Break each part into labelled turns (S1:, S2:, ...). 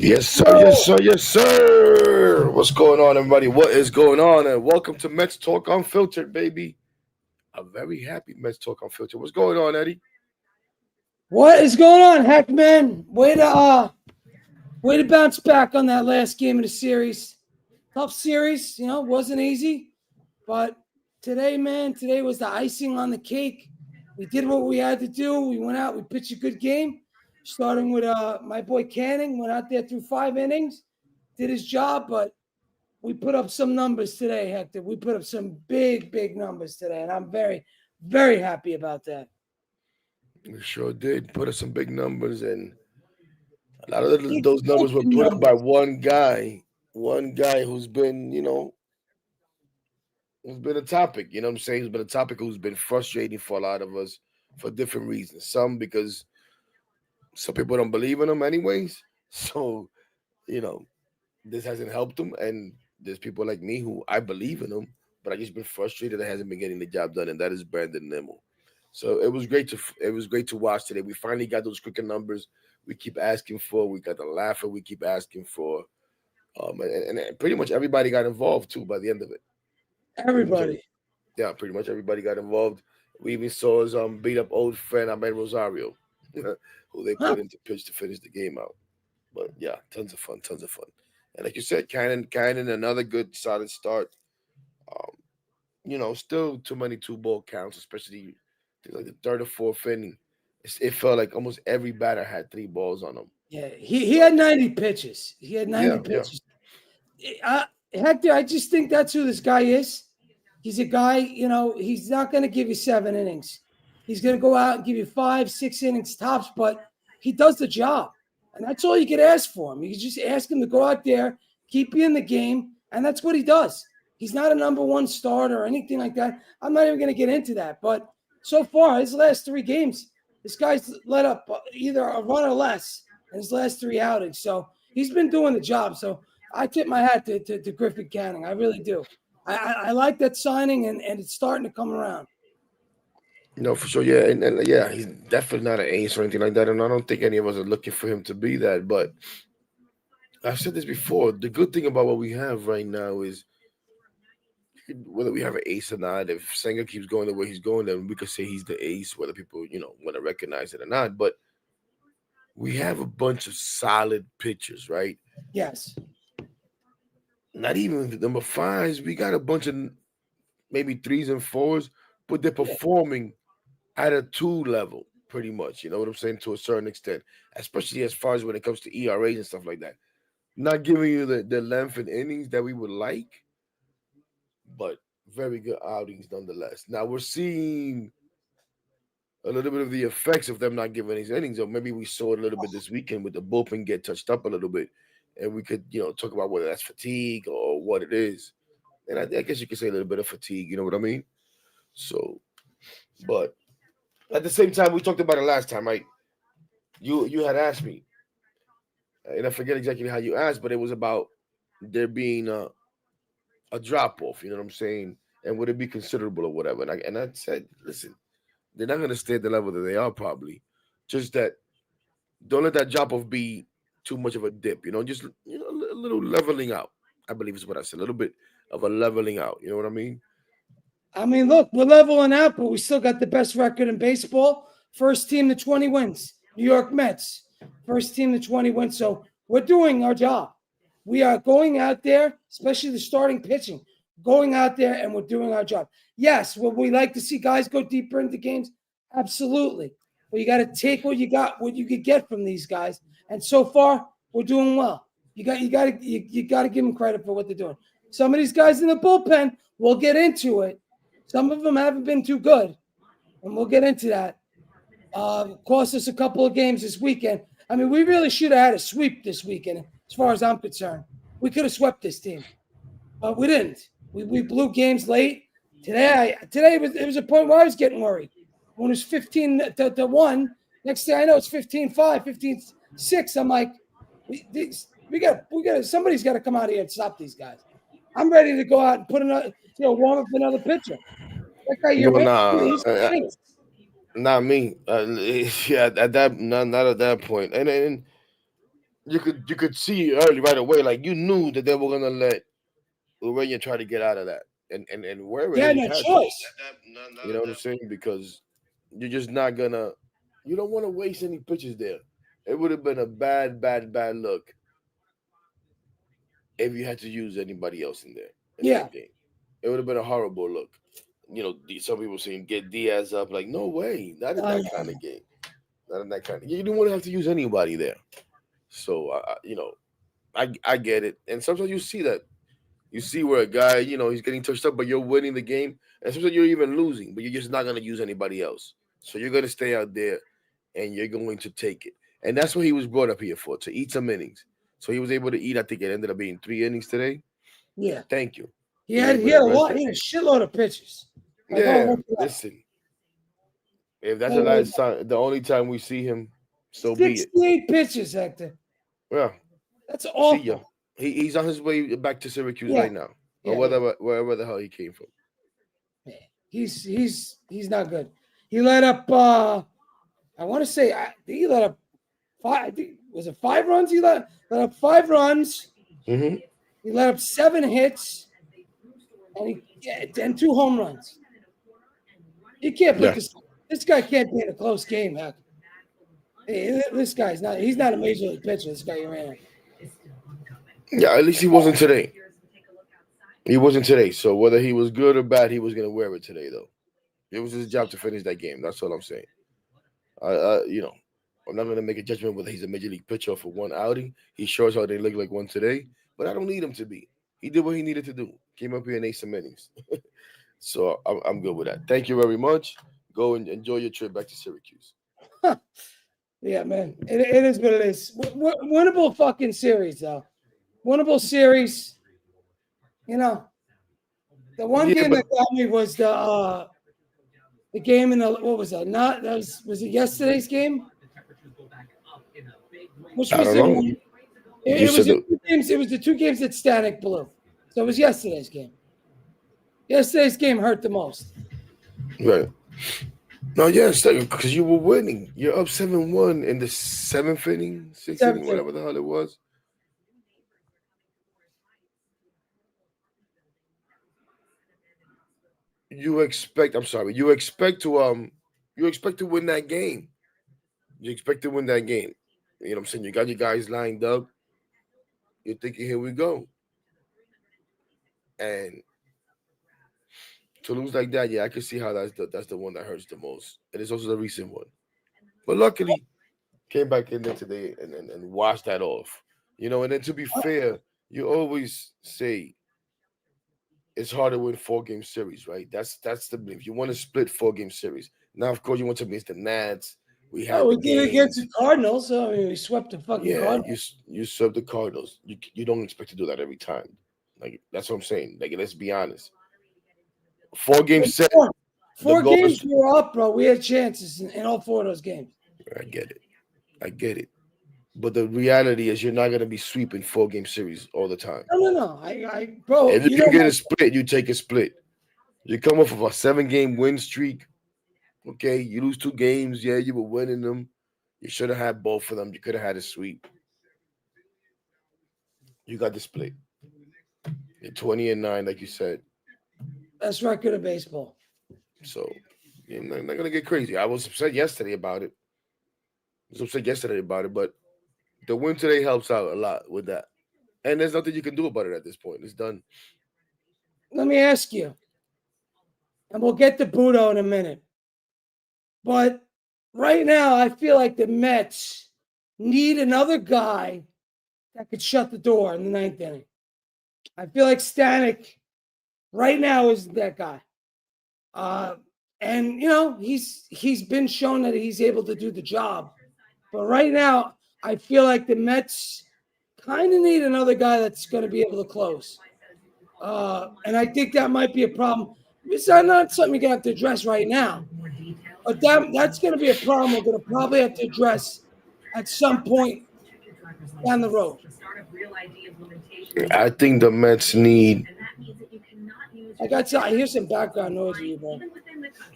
S1: Yes, sir. Yes, sir. Yes, sir. What's going on, everybody? What is going on? And welcome to Mets Talk Unfiltered, baby. A very happy Mets Talk Unfiltered. What's going on, Eddie?
S2: What is going on, Heck man? Way to bounce back on that last game of the series. Tough series, wasn't easy. But today, man, today was the icing on the cake. We did what we had to do. We went out, we pitched a good game. Starting with my boy Canning, went out there through 5 innings, did his job, but we put up some numbers today, Hector. We put up some big numbers today, and I'm very happy about that.
S1: We sure did put up some big numbers, and a lot of those numbers were
S2: Exciting
S1: put up by
S2: numbers.
S1: one guy who's been, who's been a topic. You know what I'm saying? Who's been a topic who's been frustrating for a lot of us for different reasons. Some because some people don't believe in him, anyways. So you know, this hasn't helped him. And there's people like me who I believe in him, but I just been frustrated that hasn't been getting the job done, and that is Brandon Nimmo. So it was great to watch today. We finally got those cricket numbers we keep asking for. We got the laugher we keep asking for. And pretty much everybody got involved too by the end of it. Pretty much every
S2: Everybody.
S1: Yeah, pretty much everybody got involved. We even saw his beat up old friend Ahmed Rosario, who they
S2: Huh?
S1: put into pitch to finish the game out. But yeah, tons of fun, tons of fun. And like you said, Cannon, another good solid start. Um, still too many two ball counts, especially like the third or fourth inning. It felt like almost every batter had three balls on them.
S2: Yeah, he had 90 pitches. He had 90
S1: Yeah, yeah.
S2: pitches. Hector, I just think that's who this guy is. He's a guy, he's not going to give you 7 innings. He's going to go out and give you 5, 6 innings tops, but he does the job. And that's all you could ask for him. You could just ask him to go out there, keep you in the game, and that's what he does. He's not a number one starter or anything like that. I'm not even going to get into that. But so far, his last 3 games, this guy's let up either a run or less in his last 3 outings. So he's been doing the job. So I tip my hat to Griffin Canning. I really do. I like that signing, and it's starting to come around.
S1: No, for sure. Yeah, and yeah, he's definitely not an ace or anything like that. And I don't think any of us are looking for him to be that. But I've said this before. The good thing about what we have right now is whether we have an ace or not, if Senga keeps going the way he's going, then we could say he's the ace, whether people, want to recognize it or not. But we have a bunch of solid pitchers, right?
S2: Yes.
S1: Not even the number fives. We got a bunch of maybe threes and fours, but they're
S2: Yeah.
S1: performing at a two level, pretty much. You know what I'm saying? To a certain extent, especially as far as when it comes to ERAs and stuff like that. Not giving you the length and innings that we would like, but very good outings nonetheless. Now we're seeing a little bit of the effects of them not giving these innings, or maybe we saw it a little bit this weekend with the bullpen get touched up a little bit, and we could, talk about whether that's fatigue or what it is. And I guess you could say a little bit of fatigue. You know what I mean? So, but at the same time, we talked about it last time, right? You had asked me, and I forget exactly how you asked, but it was about there being a drop off. You know what I'm saying? And would it be considerable or whatever? And I said, listen, they're not going to stay at the level that they are probably. Just that don't let that drop off be too much of a dip. Just a little leveling out. I believe is what I said. A little bit of a leveling out. You know what I mean?
S2: I mean, look, we're leveling out, but we still got the best record in baseball. First team to 20 wins. New York Mets. First team to 20 wins. So we're doing our job. We are going out there, especially the starting pitching, going out there and we're doing our job. Yes, would we like to see guys go deeper into games? Absolutely. But you got to take what you got, what you could get from these guys. And so far, we're doing well. You got to give them credit for what they're doing. Some of these guys in the bullpen, we'll get into it. Some of them haven't been too good, and we'll get into that. Cost us a couple of games this weekend. I mean, we really should have had a sweep this weekend, as far as I'm concerned. We could have swept this team, but we didn't. We blew games late. It was a point where I was getting worried. When it was 15 to 1, next thing I know, it's 15-5, 15-6. I'm like, we got somebody's got to come out here and stop these guys. I'm ready to go out and put another, warm up another pitcher. That guy,
S1: No,
S2: you're
S1: nah,
S2: he's stinks.
S1: not me. Yeah, at that not at that point. And you could see early right away, like you knew that they were gonna let Urania try to get out of that, and wherever
S2: He
S1: it is,
S2: had
S1: he
S2: no
S1: had to.
S2: choice.
S1: You know what I'm saying? Because you're just not gonna. You don't want to waste any pitches there. It would have been a bad look if you had to use anybody else in there in
S2: Yeah.
S1: that game. It would have been a horrible look. Some people saying get Diaz up. Like, no way, not in
S2: I
S1: that
S2: know.
S1: kind of game. Not in that kind of. You don't want to have to use anybody there. So, I get it. And sometimes you see that. You see where a guy, he's getting touched up, but you're winning the game. And sometimes you're even losing, but you're just not going to use anybody else. So you're going to stay out there and you're going to take it. And that's what he was brought up here for, to eat some innings. So he was able to eat. I think it ended up being 3 innings today.
S2: Yeah.
S1: Thank you.
S2: He
S1: You're
S2: had
S1: able
S2: he
S1: to
S2: had a
S1: rest
S2: lot.
S1: it.
S2: He had a shitload of pitches. Like, oh,
S1: Yeah,
S2: look at that.
S1: listen. If that's the
S2: Oh, wait.
S1: last time, the only time we see him, so be it.
S2: 68 pitches, Hector.
S1: Yeah,
S2: That's
S1: see ya.
S2: awful.
S1: He's on his way back to Syracuse
S2: Yeah.
S1: right now, or
S2: Yeah. Yeah.
S1: wherever the hell he came from.
S2: Yeah. He's not good. He let up I want to say he let up five. I think, was it 5 runs? He let up 5 runs.
S1: Mm-hmm.
S2: He let up 7 hits, and 2 home runs. You can't put
S1: Yeah.
S2: this guy can't be in a close game, heck. Hey, this guy's not. He's not a major league pitcher. This guy you're in.
S1: Yeah, at least he wasn't today. He wasn't today. So whether he was good or bad, he was gonna wear it today, though. It was his job to finish that game. That's all I'm saying. I'm not gonna make a judgment whether he's a major league pitcher for one outing. He shows how they look like one today, but I don't need him to be. He did what he needed to do. Came up here and ate some innings. So I'm good with that. Thank you very much. Go and enjoy your trip back to Syracuse.
S2: Yeah, man. It is what it is. Winnable fucking series, though. Winnable series. The one
S1: Yeah,
S2: game
S1: but
S2: that got me was the game in the what was that? Not that was it yesterday's game? Which
S1: I
S2: was
S1: don't
S2: the
S1: know.
S2: one?
S1: You
S2: It was
S1: said
S2: the
S1: the
S2: 2 games. It was the 2 games that Stanek blew. So it was yesterday's game. Yesterday's game hurt the most.
S1: right. No, yes, because you were winning. You're up 7-1 in the seventh inning, sixth inning,
S2: 7-2.
S1: whatever the hell it was. You expect to win that game. You expect to win that game. You know what I'm saying? You got your guys lined up. You're thinking, here we go. And to lose like that, yeah, I can see how that's the one that hurts the most. And it's also the recent one. But luckily, came back in there today and washed that off. And then to be fair, you always say it's hard to win 4 game series, right? That's the belief. You want to split 4 game series. Now, of course, you want to miss the Nats. We
S2: Oh,
S1: had the
S2: we did it against the
S1: games.
S2: Cardinals. So I mean, we swept the fucking
S1: Yeah,
S2: Cardinals.
S1: you serve the Cardinals. You don't expect to do that every time. Like that's what I'm saying. Like let's be honest. 4 game set. The
S2: Four
S1: goal
S2: games
S1: is.
S2: we were up, bro. We had chances in all 4 of those games.
S1: I get it. I get it. But the reality is, you're not gonna be sweeping 4 game series all the time.
S2: No. Bro,
S1: If you can get a split, you take a split. You come off of a 7 game win streak. Okay, you lose 2 games. Yeah, you were winning them. You should have had both of them. You could have had a sweep. You got the split. You're 20-9, like you said.
S2: best record of baseball.
S1: So you're not gonna get crazy. I was upset yesterday about it. But the win today helps out a lot with that. And there's nothing you can do about it at this point. It's done.
S2: Let me ask you, and we'll get to Budo in a minute. But right now, I feel like the Mets need another guy that could shut the door in the 9th inning. I feel like Stanek right now is that guy. And he's been shown that he's able to do the job. But right now, I feel like the Mets kind of need another guy that's going to be able to close. And I think that might be a problem. It's not something you're going to have to address right now. But that's going to be a problem we're going to probably have to address at some point down the road.
S1: I think the Mets need.
S2: I hear some background noise with you, bro.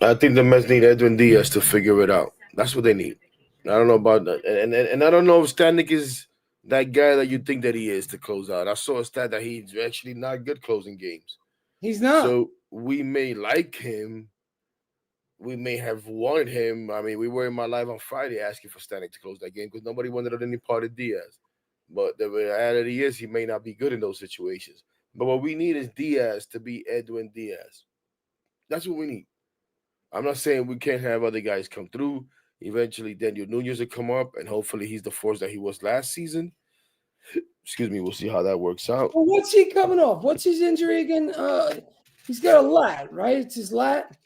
S1: I think the Mets need Edwin Diaz to figure it out. That's what they need. I don't know about that, and I don't know if Stanek is that guy that you think that he is to close out. I saw a stat that he's actually not good closing games.
S2: He's not.
S1: So we may like him. We may have wanted him. I mean, we were in my live on Friday asking for Stanek to close that game because nobody wanted any part of Diaz. But the reality is he may not be good in those situations. But what we need is Diaz to be Edwin Diaz. That's what we need. I'm not saying we can't have other guys come through. Eventually, Daniel Nunez will come up, and hopefully he's the force that he was last season. Excuse me. We'll see how that works out.
S2: Well, what's he coming off? What's his injury again? He's got a lat, right? It's his lat.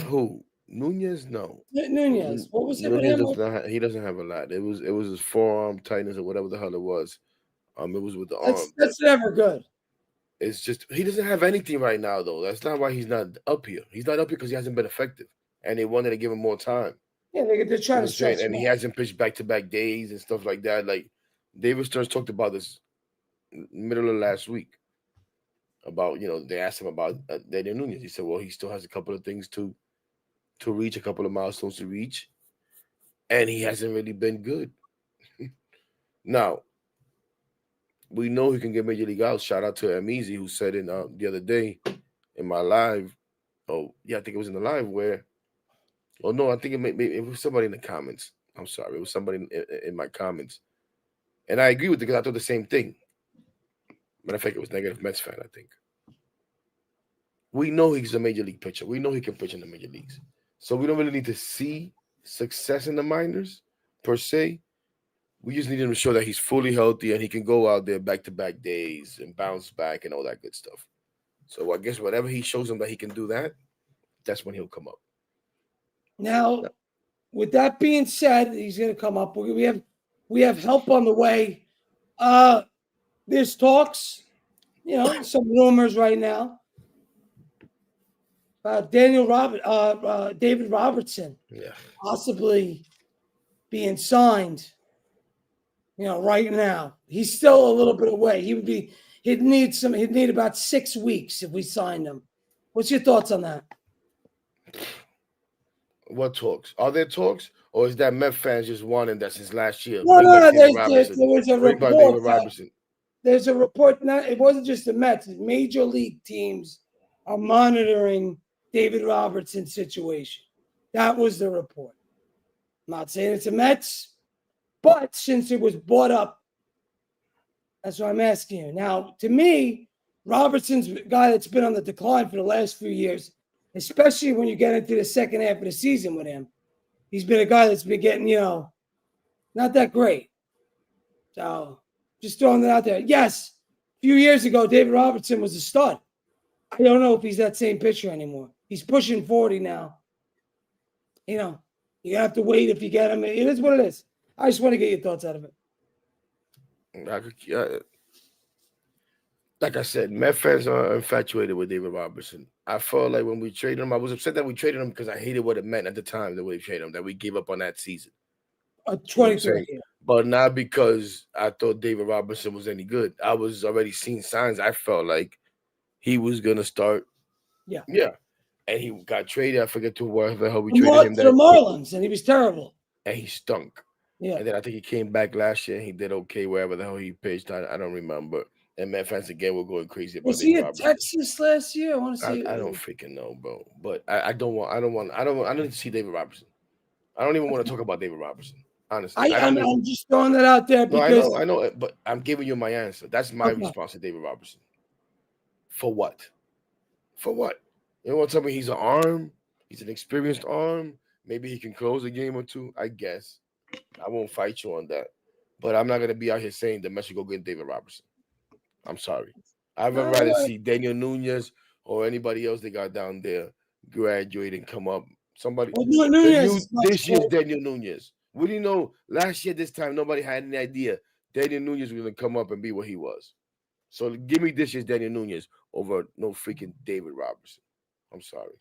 S1: Who? Nunez? No.
S2: Nunez. What was it with
S1: Nunez
S2: him?
S1: does not. He doesn't have a lot. It was his forearm tightness or whatever the hell it was. It was with the arm.
S2: That's never good.
S1: It's just he doesn't have anything right now though. That's not why he's not up here. He's not up here because he hasn't been effective, and they wanted to give him more time.
S2: Yeah, they're
S1: You know
S2: trying
S1: what
S2: to
S1: I'm saying?
S2: stretch
S1: And
S2: him
S1: he
S2: out.
S1: hasn't pitched back-to-back days and stuff like that. Like David Stearns talked about this middle of last week about they asked him about Daniel Nunez. He said, well, he still has a couple of things to reach, a couple of milestones to reach, and he hasn't really been good. Now we know he can get major league outs. Shout out to Amizi who said in the other day in my live. Oh yeah, I think it was in the live where. Oh no, I think it was somebody in the comments. I'm sorry, it was somebody in my comments, and I agree with it because I thought the same thing. Matter of fact, it was negative Mets fan. I think we know he's a major league pitcher. We know he can pitch in the major leagues, so we don't really need to see success in the minors per se. We just need him to show that he's fully healthy and he can go out there back-to-back days and bounce back and all that good stuff. So I guess whatever he shows him that he can do that, that's when he'll come up.
S2: Now, with that being said, he's going to come up. We have help on the way. There's talks, some rumors right now about David Robertson possibly being signed. Right now he's still a little bit away. He'd need about 6 weeks if we signed him. What's your thoughts on that?
S1: What talks? Are there talks, or is that Met fans just wanting that since last year?
S2: No, there was a report. There's a report. It wasn't just the Mets. Major league teams are monitoring David Robertson's situation. That was the report. I'm not saying it's the Mets, but since it was brought up, that's what I'm asking you. Now, to me, Robertson's a guy that's been on the decline for the last few years, especially when you get into the second half of the season with him. He's been a guy that's been getting, not that great. So just throwing that out there. Yes, a few years ago, David Robertson was a stud. I don't know if he's that same pitcher anymore. He's pushing 40 now. You have to wait if you get him. It is what it is. I just want to get your thoughts out of it.
S1: Like I said, Met fans are infatuated with David Robertson. I felt like when we traded him, I was upset that we traded him because I hated what it meant at the time that we traded him, that we gave up on that season.
S2: 23.
S1: But not because I thought David Robertson was any good. I was already seeing signs. I felt like he was going to start.
S2: Yeah.
S1: And he got traded. I forget to where the hell we traded him.
S2: To the Marlins, and he was terrible.
S1: And he stunk.
S2: Yeah.
S1: And then I think he came back last year and he did okay wherever the hell he pitched. I don't remember. And Met fans again were going crazy about
S2: Was he at Texas last year? I want to see.
S1: I don't freaking know, bro. But I don't need to see David Robertson. I don't even want to talk about David Robertson. Honestly.
S2: I'm just throwing that out there because
S1: I know, but I'm giving you my answer. That's my response to David Robertson. For what? You want to tell me he's an arm? He's an experienced arm. Maybe he can close a game or two. I guess. I won't fight you on that. But I'm not going to be out here saying the Mets should go get David Robertson. I'm sorry. I'd rather see Daniel Nunez or anybody else they got down there graduate and come up. Somebody. This year's Daniel Nunez. We didn't know last year this time nobody had any idea Daniel Nunez was going to come up and be what he was. So give me this year's Daniel Nunez over no freaking David Robertson. I'm sorry.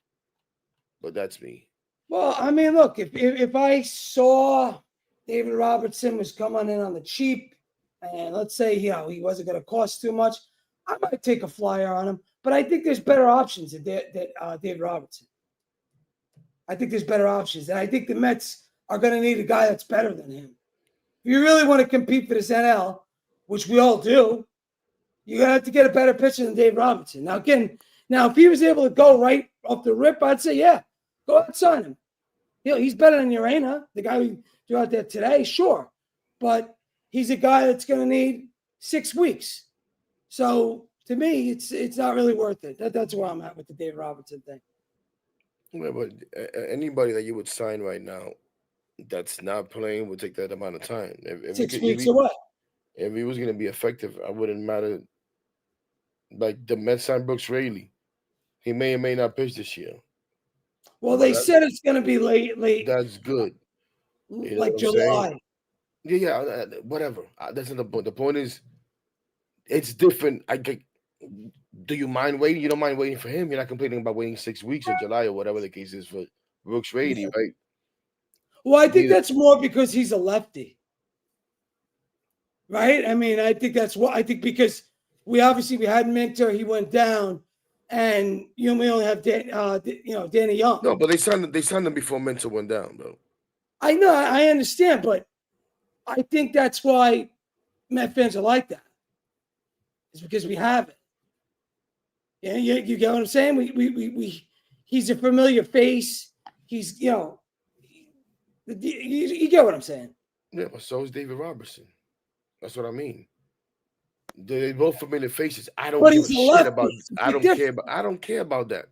S1: But that's me.
S2: Well, I mean, look, if I saw David Robertson was coming in on the cheap, and let's say, he wasn't going to cost too much, I might take a flyer on him. But I think there's better options than David Robertson. I think there's better options. And I think the Mets are going to need a guy that's better than him. if you really want to compete for this NL, which we all do, you're gonna have to get a better pitcher than Dave Robinson. Now, again, if he was able to go right off the rip, I'd say, yeah, go out and sign him. He's better than Urena, the guy we threw out there today, sure. But he's a guy that's going to need 6 weeks. So to me, it's not really worth it. That's where I'm at with the Dave Robinson thing.
S1: Yeah, but anybody that you would sign right now that's not playing would take that amount of time. If we
S2: 6
S1: could,
S2: weeks away.
S1: if he was going to be effective, I wouldn't matter. Like the Mets signed Brooks Raley, he may or may not pitch this year.
S2: Well,
S1: But
S2: they said it's going to be late,
S1: that's good. You know
S2: like
S1: what I'm saying?
S2: July.
S1: Yeah, whatever. That's not the point. The point is, it's different. Do you mind waiting? You don't mind waiting for him. You're not complaining about waiting 6 weeks or July or whatever the case is for Brooks Rady,
S2: Yeah.
S1: right?
S2: Well, I think that's more because he's a lefty, right? I mean, I think that's what I think because we had Minter, he went down, and we only have Danny Young.
S1: No, but they signed him before Mentor went down, bro.
S2: I know, I understand, but I think that's why Met fans are like that. It's because we have it. Yeah, you get what I'm saying? We he's a familiar face. He's you get what I'm saying.
S1: Yeah, but so is David Robertson. That's what I mean. They're both familiar faces. I don't give a shit about. I don't care about that.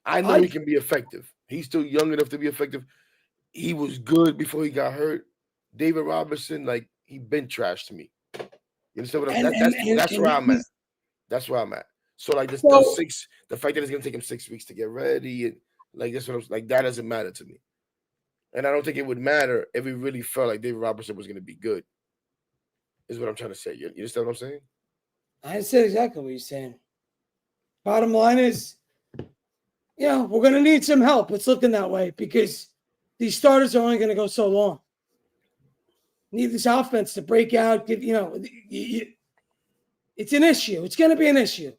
S1: I know he can be effective. He's still young enough to be effective. He was good before he got hurt. David Robertson, like he been trash to me. You understand what I'm saying? That's where I'm at. That's where I'm at. So like the fact that it's gonna take him 6 weeks to get ready, and like that's what I'm like. That doesn't matter to me. And I don't think it would matter if he really felt like David Robertson was gonna be good. Is what I'm trying to say. You understand what I'm saying?
S2: I said exactly what you're saying. Bottom line is, we're going to need some help. It's looking that way because these starters are only going to go so long. Need this offense to break out. It's an issue. It's going to be an issue.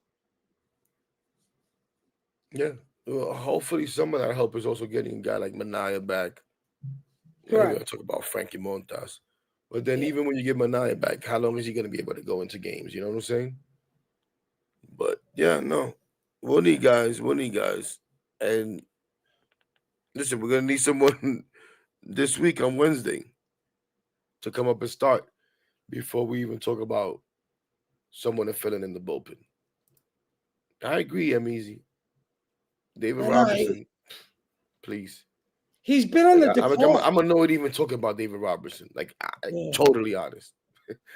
S1: Yeah. Well, hopefully some of that help is also getting a guy like Manaea back.
S2: Correct.
S1: We're going to talk about Frankie Montas. But then even when you get Manaea back, how long is he going to be able to go into games? You know what I'm saying? But yeah, no. We'll need guys. And listen, we're going to need someone this week on Wednesday to come up and start before we even talk about someone to fill in the bullpen. I agree, I'm easy. David Robertson, please.
S2: He's been on the decline.
S1: I'm annoyed even talking about David Robertson. Like, totally honest.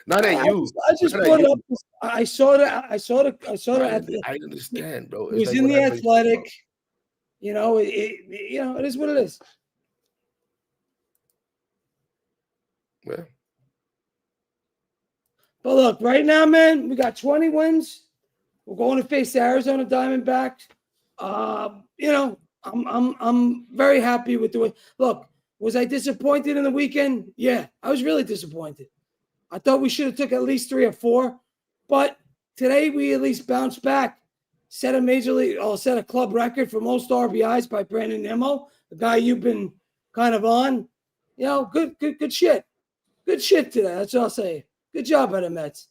S1: Not at you.
S2: I just brought it up. I saw that.
S1: I understand, bro.
S2: It was in the Athletic. It is what it is.
S1: Yeah.
S2: But look, right now, man, we got 20 wins. We're going to face the Arizona Diamondbacks. I'm very happy with the way. Look, was I disappointed in the weekend? Yeah, I was really disappointed. I thought we should have took at least 3 or 4, but today we at least bounced back. Set a club record for most RBIs by Brandon Nimmo, the guy you've been kind of on. Good shit. Good shit today. That's all I'll say. Good job by the Mets.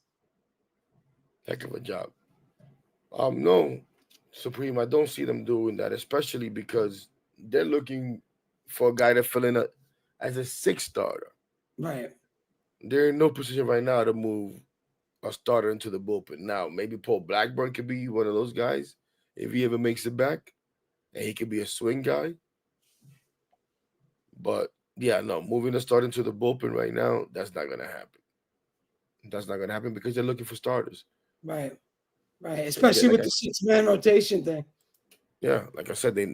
S1: Heck of a job. No, Supreme, I don't see them doing that, especially because they're looking for a guy to fill in as a 6th starter.
S2: Right.
S1: They're in no position right now to move a starter into the bullpen. Now, maybe Paul Blackburn could be one of those guys if he ever makes it back, and he could be a swing guy. But yeah, no, moving a starter into the bullpen right now, that's not gonna happen. That's not gonna happen because they're looking for starters.
S2: Right. Especially with the 6-man rotation thing.
S1: Yeah, like I said, they're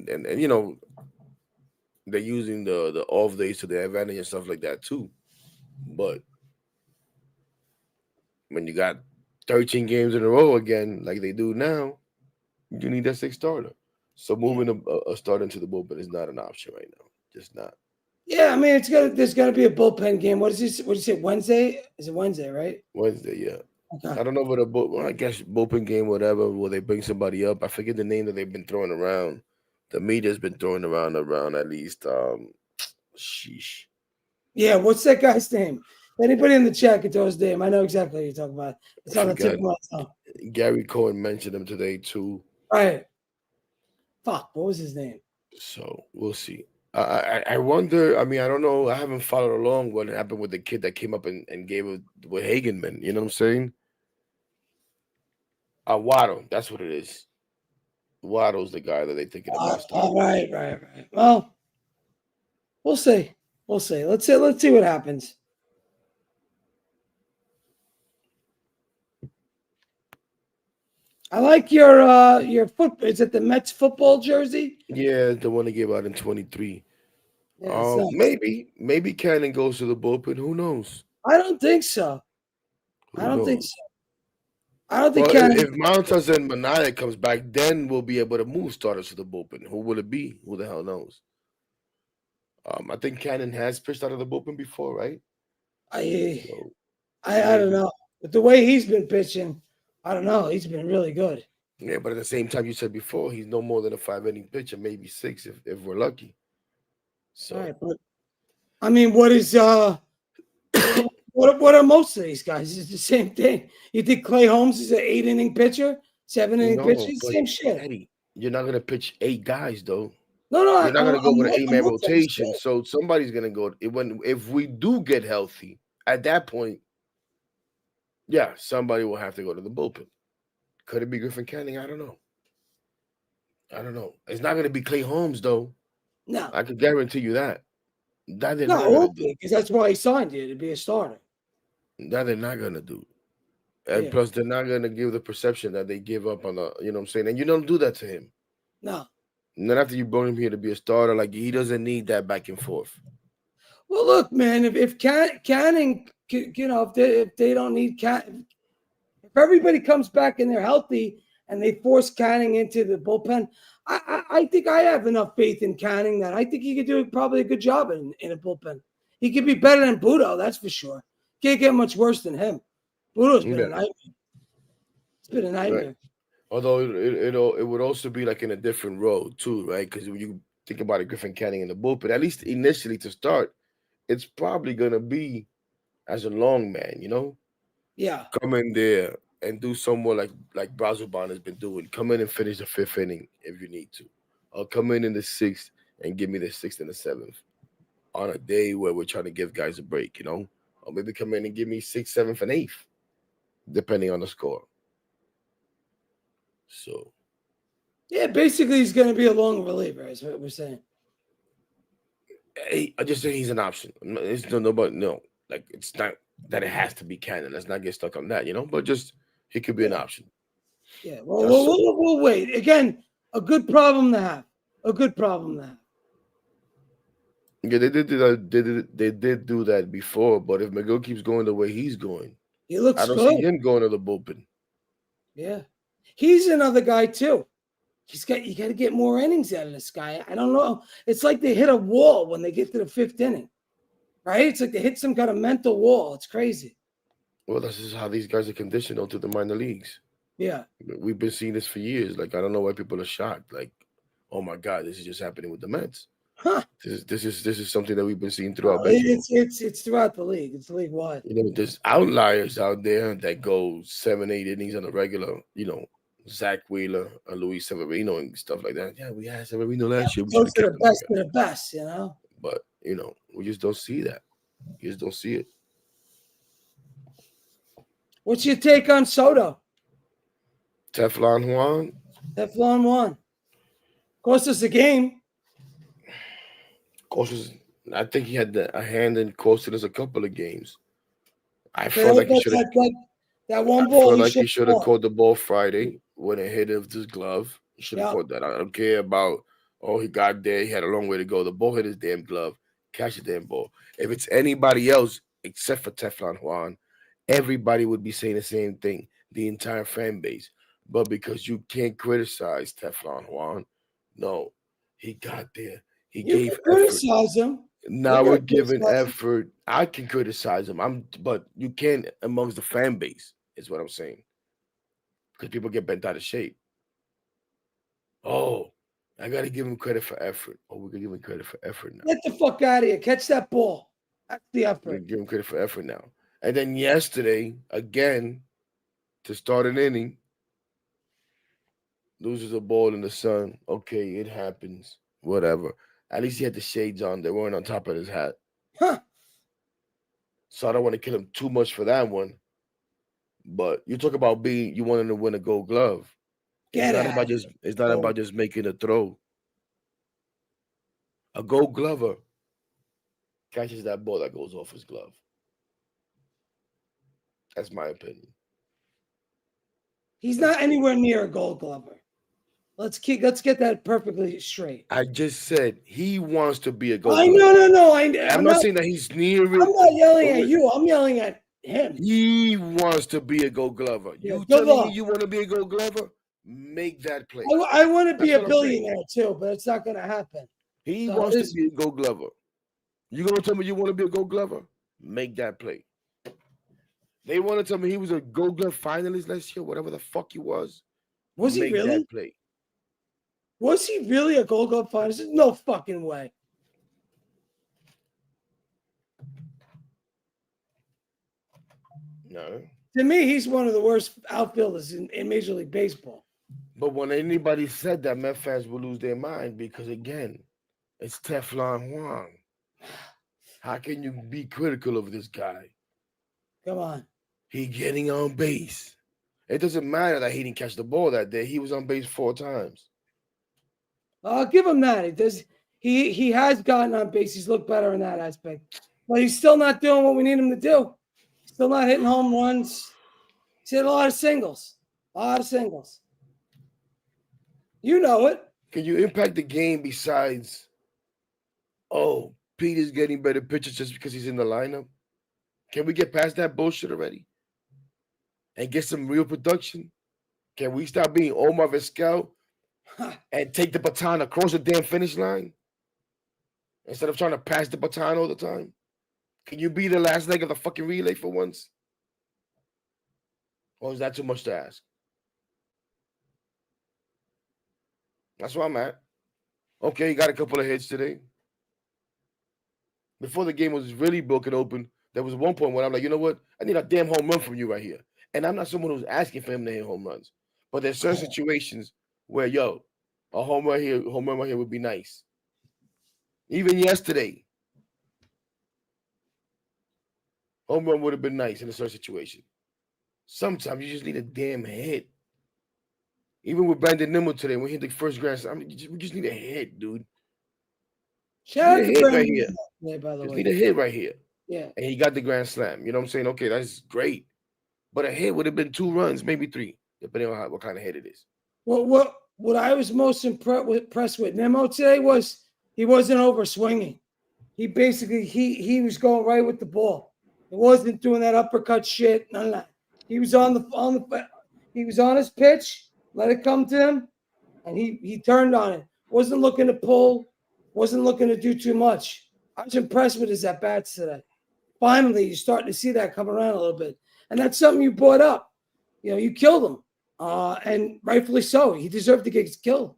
S1: using the off days to their advantage and stuff like that too. But when you got 13 games in a row again, like they do now, you need that 6th starter. So moving a starter into the bullpen is not an option right now. Just not.
S2: Yeah, I mean, there's got to be a bullpen game. What is this? What did you say? Wednesday? Is it Wednesday, right?
S1: Wednesday, yeah.
S2: Okay.
S1: I don't know what I guess bullpen game, whatever. Will they bring somebody up? I forget the name that they've been throwing around. The media's been throwing around at least. Sheesh.
S2: Yeah, what's that guy's name? Anybody in the chat can throw his name. I know exactly what you're talking about.
S1: I
S2: It's on the tip
S1: forgot.
S2: of my tongue.
S1: Gary Cohen mentioned him today too.
S2: All right. Fuck. What was his name?
S1: So we'll see. I wonder. I mean, I don't know. I haven't followed along what happened with the kid that came up and gave it with Hagenman. You know what I'm saying? Waddle. That's what it is. Waddle's the guy that they thinking about starting.
S2: All right, right, right. Well, we'll see. We'll see. Let's see what happens. I like your foot. Is it the Mets football jersey?
S1: Yeah, the one they gave out in 23.
S2: Yeah, it's nice.
S1: Maybe Cannon goes to the bullpen. Who knows?
S2: I don't think so. I
S1: Who
S2: don't think
S1: knows?
S2: so. I don't think
S1: Well,
S2: Cannon.
S1: if Montas and Manaya comes back, then we'll be able to move starters to the bullpen. Who will it be? Who the hell knows? I think Cannon has pitched out of the bullpen before, right?
S2: I
S1: So
S2: I don't
S1: maybe.
S2: know. But the way he's been pitching, I don't know. He's been really good.
S1: Yeah, but at the same time, you said before, he's no more than a 5 inning pitcher, maybe six if we're lucky.
S2: All
S1: So
S2: right, but I mean, what are most of these guys? It's the same thing. You think Clay Holmes is an 8 inning pitcher, 7 inning pitcher?
S1: no,
S2: It's the
S1: but
S2: same shit.
S1: Eddie, you're not gonna pitch eight guys though.
S2: No, no,
S1: You're not gonna go with an eight
S2: I'm
S1: man
S2: with you. I'm
S1: rotation.
S2: saying.
S1: So somebody's gonna go. When if we do get healthy, at that point, yeah, somebody will have to go to the bullpen. Could it be Griffin Canning? I don't know. I don't know. It's not gonna be Clay Holmes though.
S2: No,
S1: I can guarantee you that. That they're
S2: no,
S1: not
S2: it
S1: gonna
S2: won't
S1: do.
S2: be because that's why he signed you to be a starter.
S1: That they're not gonna do. And
S2: Yeah,
S1: plus, they're not gonna give the perception that they give up on the. You know what I'm saying? And you don't do that to him.
S2: no.
S1: Not after you brought him here to be a starter. Like he doesn't need that back and forth.
S2: Well, look, man, if Canning, if they don't need if everybody comes back and they're healthy and they force Canning into the bullpen, I think I have enough faith in Canning that I think he could do probably a good job in a bullpen. He could be better than Budo, that's for sure. Can't get much worse than him. Budo's been a
S1: Yeah,
S2: nightmare. It's been a
S1: right.
S2: nightmare.
S1: Although it would also be like in a different role too, right? Because when you think about it, Griffin Canning in the bullpen, at least initially to start, it's probably gonna be as a long man,
S2: Yeah.
S1: come in there and do somewhat like Brazoban has been doing. Come in and finish the fifth inning if you need to, or come in the sixth and give me the sixth and the seventh on a day where we're trying to give guys a break, or maybe come in and give me sixth, seventh, and eighth, depending on the score. So
S2: Yeah, basically he's going to be a long reliever, is what we're saying.
S1: I just say he's an option. It's nobody no, like it's not that it has to be Cannon. Let's not get stuck on that, But just he could be an
S2: Yeah.
S1: option.
S2: Yeah. Well,
S1: That's all.
S2: we'll wait. Again, a good problem to have. A good problem to have.
S1: Yeah, they did do that. They did do that before. But if McGill keeps going the way he's going,
S2: He
S1: I
S2: looks
S1: don't see
S2: good.
S1: him going to the bullpen.
S2: Yeah. He's another guy too. You got to get more innings out of this guy. I don't know. It's like they hit a wall when they get to the fifth inning, right? It's like they hit some kind of mental wall. It's crazy.
S1: Well, this is how these guys are conditioned onto the minor leagues.
S2: Yeah.
S1: We've been seeing this for years. Like I don't know why people are shocked. Like, oh my God, this is just happening with the Mets.
S2: Huh.
S1: This is something that we've been seeing
S2: No,
S1: throughout baseball.
S2: it's throughout the league. It's league wide.
S1: There's outliers out there that go 7, 8 innings on a regular. Zach Wheeler or Luis Severino and stuff like that. Yeah, we had Severino
S2: Yeah,
S1: last year. We should
S2: those
S1: have
S2: are
S1: kept
S2: the
S1: him
S2: best
S1: longer.
S2: of the best.
S1: But we just don't see that. We just don't see it.
S2: What's your take on Soto?
S1: Teflon Juan.
S2: Teflon won. Cost us a game.
S1: Cautious. I think he had a hand in costing us a couple of games. I
S2: Okay,
S1: felt like he should have.
S2: that
S1: I
S2: one ball
S1: feel
S2: he
S1: like
S2: should
S1: he
S2: have
S1: should have
S2: caught.
S1: caught the ball Friday when it hit of his glove. He should have
S2: Yeah.
S1: caught that. I don't care about, oh, he got there. He had a long way to go. The ball hit his damn glove. Catch the damn ball. If it's anybody else except for Teflon Juan, everybody would be saying the same thing, the entire fan base. But because you can't criticize Teflon Juan, no, he got there. He
S2: You can
S1: gave effort.
S2: criticize him. You
S1: Now we're
S2: got to
S1: giving
S2: criticize him.
S1: effort. I can criticize him. But you can't amongst the fan base, is what I'm saying. Because people get bent out of shape. Oh, I gotta give him credit for effort. Oh, we're gonna give him credit for effort now.
S2: Get the fuck out of here. Catch that ball. That's the
S1: You
S2: effort.
S1: give him credit for effort now. And then yesterday, again, to start an inning, loses a ball in the sun. Okay, it happens. Whatever. At least he had the shades on. They weren't on top of his hat.
S2: Huh.
S1: So I don't want to kill him too much for that one. But you talk about you wanting to win a gold glove.
S2: Get out of here.
S1: It's not
S2: Oh,
S1: about just making a throw. A gold glover catches that ball that goes off his glove. That's my opinion.
S2: he's
S1: That's
S2: not anywhere near a gold glover. Let's get that perfectly straight.
S1: I just said he wants to be a gold
S2: I
S1: glover.
S2: no no no.
S1: I'm not saying that he's near
S2: I'm
S1: it,
S2: not yelling
S1: but
S2: at you. I'm yelling at him.
S1: he wants to be a gold glover.
S2: Yeah,
S1: You
S2: good
S1: telling me
S2: luck.
S1: you want to be a gold glover? Make that play.
S2: I want to be
S1: That's
S2: a
S1: what I'm saying.
S2: billionaire too, but it's not going to happen.
S1: He
S2: So
S1: wants to
S2: it's
S1: be a gold glover. You gonna tell me you want to be a gold glover? Make that play. They want to tell me he was a gold glove finalist last year, whatever the fuck he was.
S2: was he
S1: Make
S2: really?
S1: that play.
S2: Was he really a gold glove finalist? There's no fucking way.
S1: No.
S2: To me, he's one of the worst outfielders in Major League Baseball.
S1: But when anybody said that, Met fans will lose their mind because again, it's Teflon Juan. How can you be critical of this guy?
S2: Come on.
S1: He getting on base. It doesn't matter that he didn't catch the ball that day. He was on base 4 times.
S2: I'll give him that. It does. He has gotten on base. He's looked better in that aspect, but he's still not doing what we need him to do. Still not hitting home runs. He's hit a lot of singles. A lot of singles. You know it.
S1: Can you impact the game besides, oh, Peter's getting better pitches just because he's in the lineup? Can we get past that bullshit already and get some real production? Can we stop being Omar Vizquel and take the baton across the damn finish line instead of trying to pass the baton all the time? Can you be the last leg of the fucking relay for once? Or is that too much to ask? That's where I'm at. Okay, you got a couple of hits today. Before the game was really broken open, there was one point where I'm like, you know what? I need a damn home run from you right here. And I'm not someone who's asking for him to hit home runs. But there's certain situations where, yo, a home run right here would be nice. Even yesterday, home run would have been nice in a certain situation. Sometimes you just need a damn hit. Even with Brandon Nimmo today, when he hit the first grand slam, we just need a hit, dude.
S2: Shout
S1: Need
S2: out
S1: a
S2: to
S1: hit right
S2: Brandon
S1: here.
S2: today, by the
S1: Just
S2: way.
S1: need a hit right here.
S2: Yeah.
S1: And he got the grand slam. You know what I'm saying? Okay, that's great. But a hit would have been 2 runs, maybe 3, depending on what kind of hit it is.
S2: What I was most impressed with Nimmo today was he wasn't over swinging. He basically he was going right with the ball. He wasn't doing that uppercut shit. None of that. He was he was on his pitch. Let it come to him, and he turned on it. Wasn't looking to pull. Wasn't looking to do too much. I was impressed with his at bats today. Finally, you're starting to see that come around a little bit, and that's something you brought up. You know, you killed him, and rightfully so. He deserved to get killed.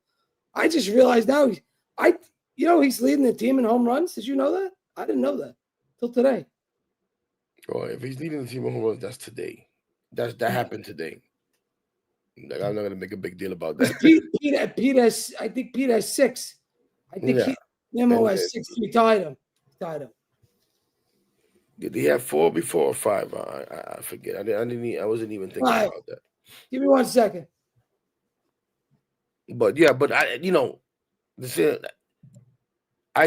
S2: I just realized now, he's leading the team in home runs. Did you know that? I didn't know that till today.
S1: Oh, if he's leading the team on home runs, that's today. That happened today. Like, I'm not gonna make a big deal about that.
S2: I think Pete has 6. I think
S1: Yeah.
S2: Nimmo
S1: And
S2: has 6. We tied him. Tied him.
S1: did he have 4 before or 5? I forget. I wasn't even thinking
S2: 5.
S1: about that.
S2: Give me 1 second.
S1: But yeah, but I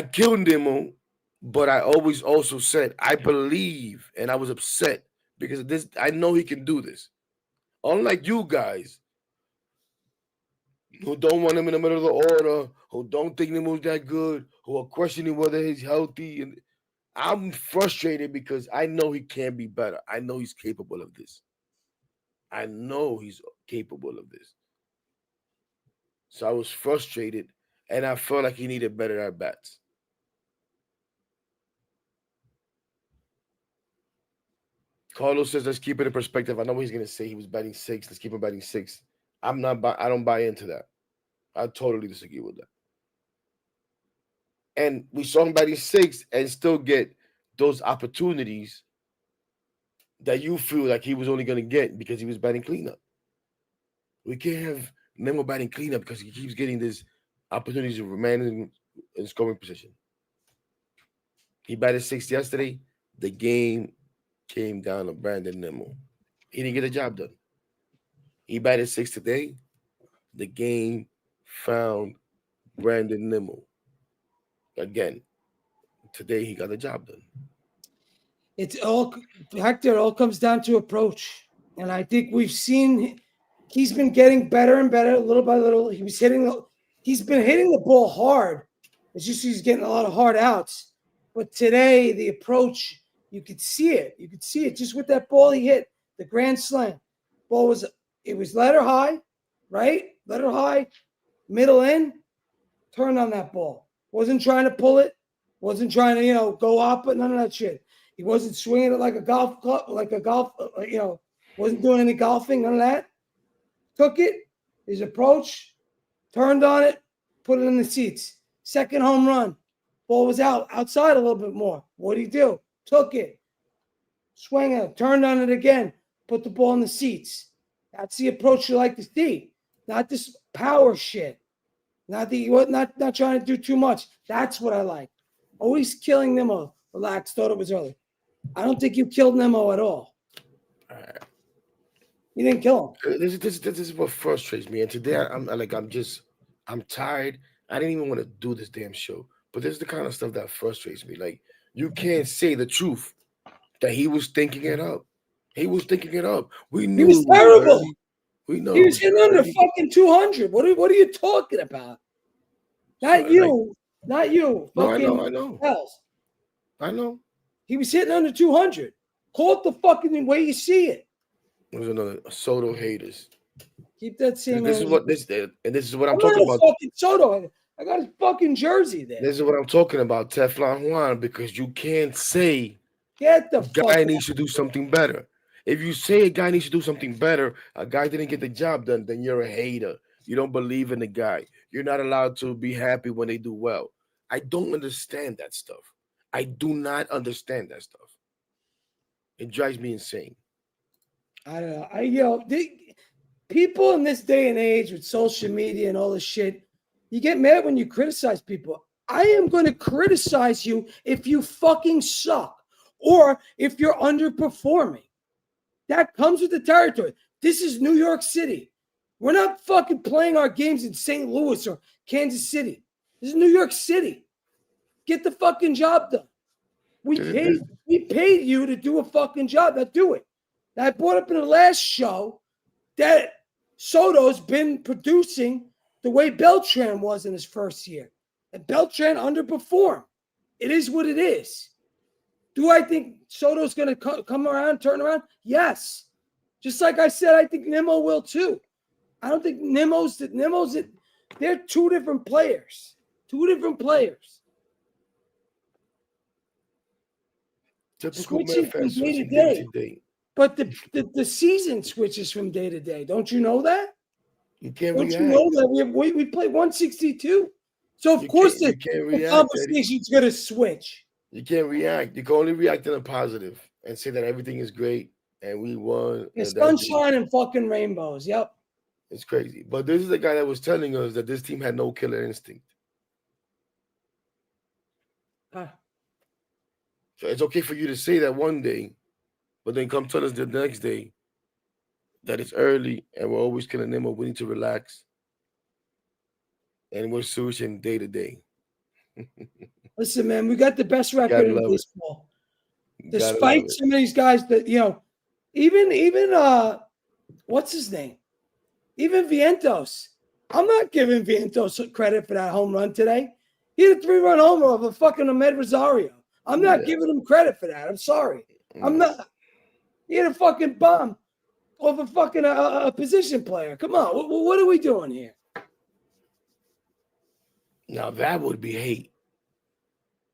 S1: killed Nimmo, but I always also said I believe, and I was upset because of this. I know he can do this. Unlike you guys who don't want him in the middle of the order, who don't think Nimmo's that good, who are questioning whether he's healthy, and I'm frustrated because I know he can be better. I know he's capable of this. I know he's capable of this. So I was frustrated, and I felt like he needed better at bats. Carlos says, "Let's keep it in perspective." I know what he's gonna say. He was batting 6. Let's keep him batting 6. I'm not. I don't buy into that. I totally disagree with that. And we saw him batting 6 and still get those opportunities that you feel like he was only going to get because he was batting cleanup. We can't have Nimmo batting cleanup because he keeps getting these opportunities of remaining in scoring position. He batted sixth yesterday. The game came down to Brandon Nimmo. He didn't get the job done. He batted sixth today. The game found Brandon Nimmo. Again, today he got the job done.
S2: It's all Hector. It all comes down to approach, and I think we've seen he's been getting better and better, little by little. He's been hitting the ball hard. It's just he's getting a lot of hard outs. But today, the approach, you could see it. You could see it just with that ball he hit, the grand slam. Ball was letter high, right? Letter high, middle in, turned on that ball. Wasn't trying to pull it. Wasn't trying to, go up, but none of that shit. He wasn't swinging it like a golf club, wasn't doing any golfing, none of that. Took it, his approach, turned on it, put it in the seats. Second home run. Ball was outside a little bit more. What did he do? Took it, swung it, turned on it again, put the ball in the seats. That's the approach you like to see, not this power shit. Not that you not trying to do too much. That's what I like. Always killing Nimmo. Relax. Thought it was early. I don't think you killed Nimmo at all. You didn't kill him.
S1: This is what frustrates me. And today I'm tired. I didn't even want to do this damn show. But this is the kind of stuff that frustrates me. Like, you can't say the truth that he was thinking it up. He was thinking it up. We knew
S2: he was terrible.
S1: Early. We know
S2: he was hitting under fucking 200. What are you talking about? Not you. Not you.
S1: No,
S2: fucking
S1: I know.
S2: Hells.
S1: I know.
S2: He was hitting under 200. Call it the fucking way you see it.
S1: There's another Soto haters.
S2: Keep that same.
S1: This is what I'm
S2: I'm
S1: talking
S2: not
S1: about.
S2: Fucking Soto. I got his fucking jersey there.
S1: This is what I'm talking about, Teflon Juan, because you can't say
S2: Get the
S1: guy needs to do something better. If you say a guy needs to do something better, a guy didn't get the job done, then you're a hater. You don't believe in the guy. You're not allowed to be happy when they do well. I don't understand that stuff. I do not understand that stuff. It drives me insane.
S2: I don't know. People in this day and age with social media and all this shit, you get mad when you criticize people. I am going to criticize you if you fucking suck or if you're underperforming. That comes with the territory. This is New York City. We're not fucking playing our games in St. Louis or Kansas City. This is New York City. Get the fucking job done. We paid you to do a fucking job. Now do it. Now, I brought up in the last show that Soto's been producing the way Beltran was in his first year. And Beltran underperformed. It is what it is. Do I think Soto's going to come around, turn around? Yes. Just like I said, I think Nimmo will too. I don't think they're two different players. Two different players.
S1: Typical
S2: Switching from day to day. But the season switches from day to day. Don't you know that?
S1: You can't
S2: Don't
S1: react.
S2: you know that we play 162? So of course the conversation's going to switch.
S1: You can't react. You can only react in a positive and say that everything is great and we won.
S2: Yeah, sunshine and fucking rainbows. Yep.
S1: It's crazy. But this is the guy that was telling us that this team had no killer instinct. So it's okay for you to say that one day, but then come tell us the next day that it's early and we're always killing them or we need to relax. And we're switching day to day.
S2: Listen, man, we got the best record in baseball. Despite some of these guys that, even what's his name? Even Vientos. I'm not giving Vientos credit for that home run today. He had a 3-run homer of a fucking Ahmed Rosario. I'm not giving him credit for that. I'm sorry. I'm not. He had a fucking bomb of a fucking a position player. Come on. What are we doing here?
S1: Now that would be hate.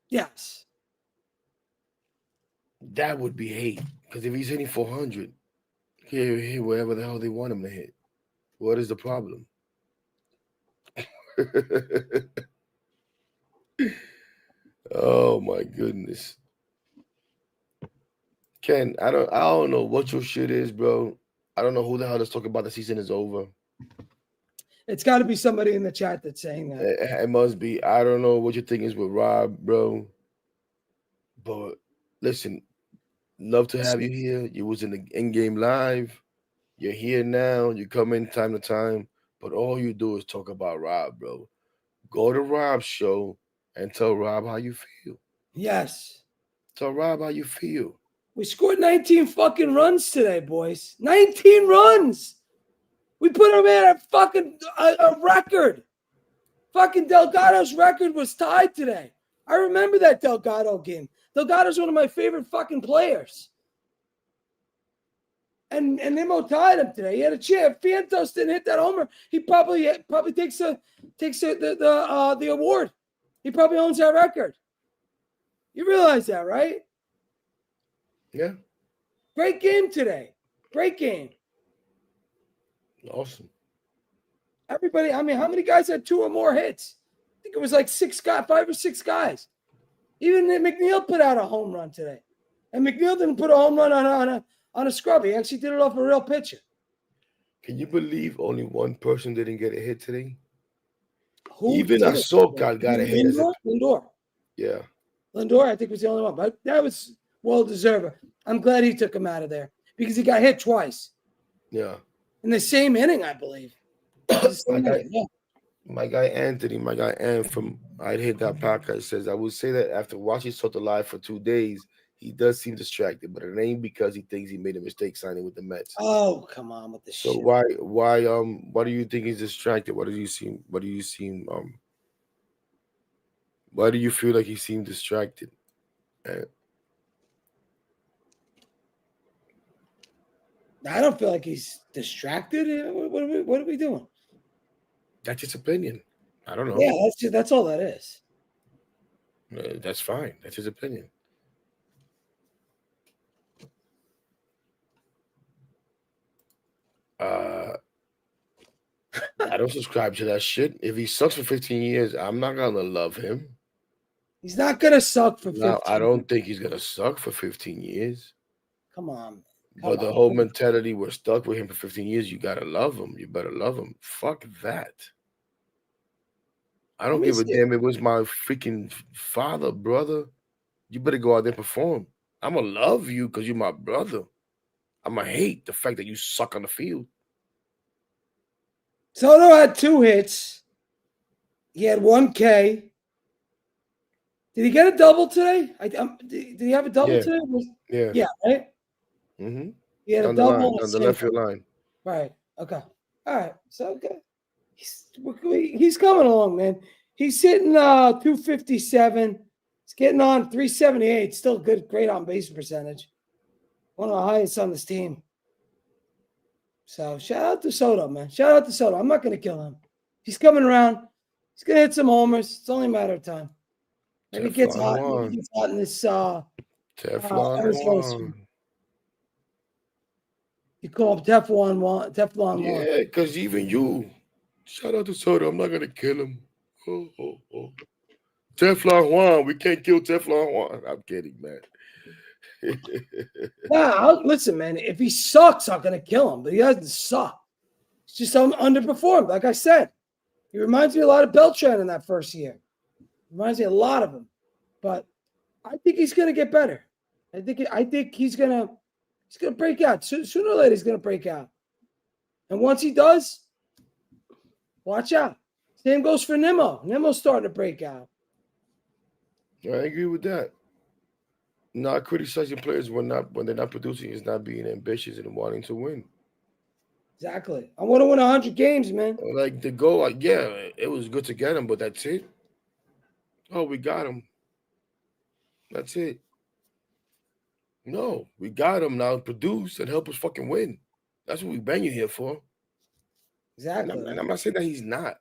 S2: Yes.
S1: That would be hate. Because if he's hitting 400, he'll hit wherever the hell they want him to hit. What is the problem? Oh my goodness. Ken, I don't know what your shit is, bro. I don't know who the hell is talking about the season is over.
S2: It's got to be somebody in the chat that's saying that.
S1: It must be. I don't know what your thing is with Rob, bro. But listen, love to have you here. You was in the in-game live. You're here now. You come in time to time. But all you do is talk about Rob, bro. Go to Rob's show and tell Rob how you feel.
S2: Yes.
S1: Tell Rob how you feel.
S2: We scored 19 fucking runs today, boys. 19 runs. We put him in a fucking a record. Fucking Delgado's record was tied today. I remember that Delgado game. Delgado's one of my favorite fucking players. And Nimmo tied him today. He had a chance. If Fientos didn't hit that homer, he probably takes the award. He probably owns that record. You realize that, right?
S1: Yeah.
S2: Great game today. Great game.
S1: Awesome.
S2: Everybody, I mean, how many guys had 2 or more hits? I think it was like 5 or 6 guys. Even McNeil put out a home run today. And McNeil didn't put a home run on a scrub. He actually did it off a real pitcher.
S1: Can you believe only one person didn't get a hit today?
S2: Who
S1: Even
S2: did
S1: a
S2: it?
S1: Sokat got a hit.
S2: Lindor.
S1: Yeah.
S2: Lindor, I think, was the only one. But that was well-deserved. I'm glad he took him out of there because he got hit twice.
S1: Yeah.
S2: In the same inning, I believe.
S1: My guy Anthony, my guy Ann from I'd Hit That podcast says, I would say that after watching Soto live for 2 days, he does seem distracted, but it ain't because he thinks he made a mistake signing with the Mets.
S2: Oh, come on with the
S1: So
S2: shit.
S1: why do you think he's distracted? Why do you feel like he seemed distracted?
S2: I don't feel like he's distracted. What are we doing?
S1: That's his opinion. I don't know.
S2: Yeah, that's all that is.
S1: That's fine. That's his opinion. I don't subscribe to that shit. If he sucks for 15 years, I'm not gonna love him.
S2: He's not gonna suck for 15
S1: Now, I don't think he's gonna suck for 15 years.
S2: Come on.
S1: But the whole mentality, we're stuck with him for 15 years. You gotta love him. You better love him. Fuck that. I don't give a damn. It was my freaking father, brother. You better go out there and perform. I'm gonna love you because you're my brother. I'm gonna hate the fact that you suck on the field.
S2: Soto had 2 hits. He had 1 K. Did he get a double today? Did he have a double today? Yeah, right?
S1: Mm-hmm.
S2: He had a double
S1: on the left field line.
S2: Right. Okay. All right. So okay. He's coming along, man. He's hitting 257. He's getting on 378. Still good, great on base percentage. One of the highest on this team. So shout out to Soto, man. Shout out to Soto. I'm not going to kill him. He's coming around. He's going to hit some homers. It's only a matter of time. Maybe it gets hot. Maybe it gets hot in this
S1: Teflon.
S2: You call him Teflon Juan.
S1: Yeah, because even you. Shout out to Soto. I'm not going to kill him. Oh. Teflon Juan. We can't kill Teflon Juan. I'm kidding, man.
S2: Listen, man. If he sucks, I'm going to kill him. But he doesn't suck. It's just underperformed. Like I said, he reminds me a lot of Beltran in that first year. Reminds me a lot of him. But I think he's going to get better. I think he's going to break out. Sooner or later, he's going to break out. And once he does, watch out. Same goes for Nimmo. Nimmo's starting to break out.
S1: I agree with that. Not criticizing players when they're not producing is not being ambitious and wanting to win.
S2: Exactly. I want to win 100 games, man.
S1: Like the goal, it was good to get him, but that's it. Oh, we got him. That's it. No, we got him now. Produce and help us fucking win. That's what we bang you here for.
S2: Exactly.
S1: And I'm not saying that he's not.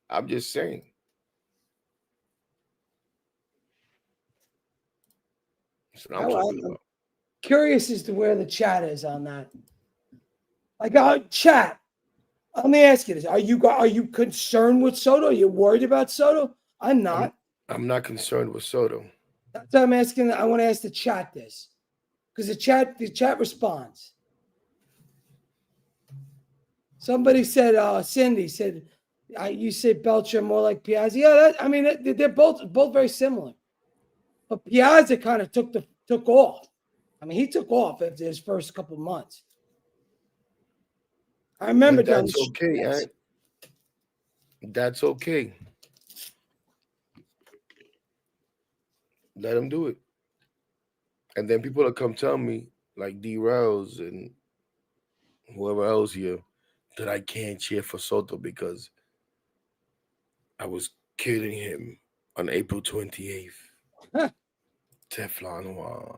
S1: I'm just saying. That's what I'm talking about.
S2: Curious as to where the chat is on that. Like, chat. Let me ask you this: Are you concerned with Soto? Are you worried about Soto? I'm not.
S1: I'm not concerned with Soto.
S2: That's what I'm asking. I want to ask the chat this. because the chat responds. Somebody said, Cindy said, you say Belcher more like Piazza. Yeah, they're both very similar. But Piazza kind of took off. I mean, he took off after his first couple months. I remember
S1: And
S2: down the
S1: that's
S2: street.
S1: okay, Ant. That's okay. Let him do it. And then people will come tell me, like D Rouse and whoever else here, that I can't cheer for Soto because I was killing him on April 28th. Teflon Juan.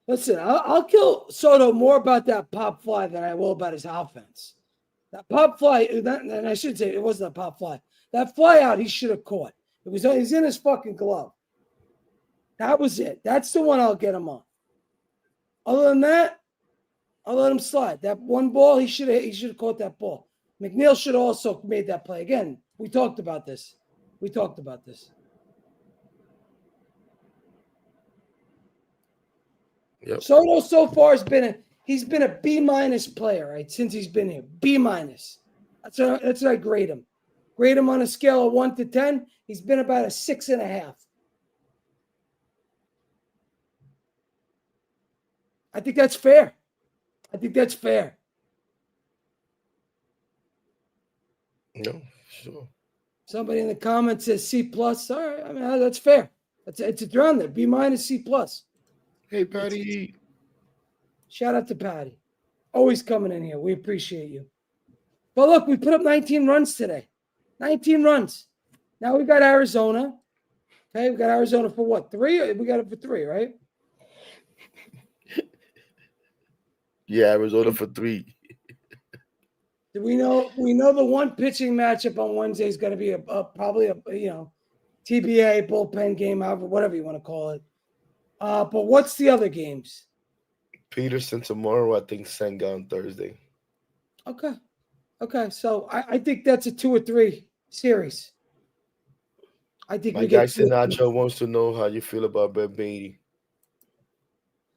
S2: Listen, I'll kill Soto more about that pop fly than I will about his offense. That pop fly, and I should say it wasn't a pop fly. That fly out, he should have caught. He's in his fucking glove. That was it. That's the one I'll get him on. Other than that, I'll let him slide. That one ball, he should have caught that ball. McNeil should have also made that play. Again, we talked about this.
S1: Yep.
S2: Soto so far he's been a B- player, right? Since he's been here. B-. That's what I grade him. Grade him on a scale of 1 to 10. He's been about a 6.5. I think that's fair.
S1: No, sure.
S2: Somebody in the comments says C plus. All right, I mean that's fair. It's around there. B-, C plus.
S1: Hey, Patty.
S2: Shout out to Patty. Always coming in here. We appreciate you. But look, we put up 19 runs today. 19 runs. Now we got Arizona. Okay, we got Arizona for what? 3? We got it for 3, right?
S1: Yeah, Arizona for 3.
S2: Do we know the one pitching matchup on Wednesday is going to be probably a TBA bullpen game, however, whatever you want to call it. But what's the other games?
S1: Peterson tomorrow, I think Senga on Thursday.
S2: Okay. So I think that's a 2 or 3 series. I think
S1: My
S2: we
S1: guy
S2: get 2 or 3.
S1: Sinatra wants to know how you feel about Ben Beatty.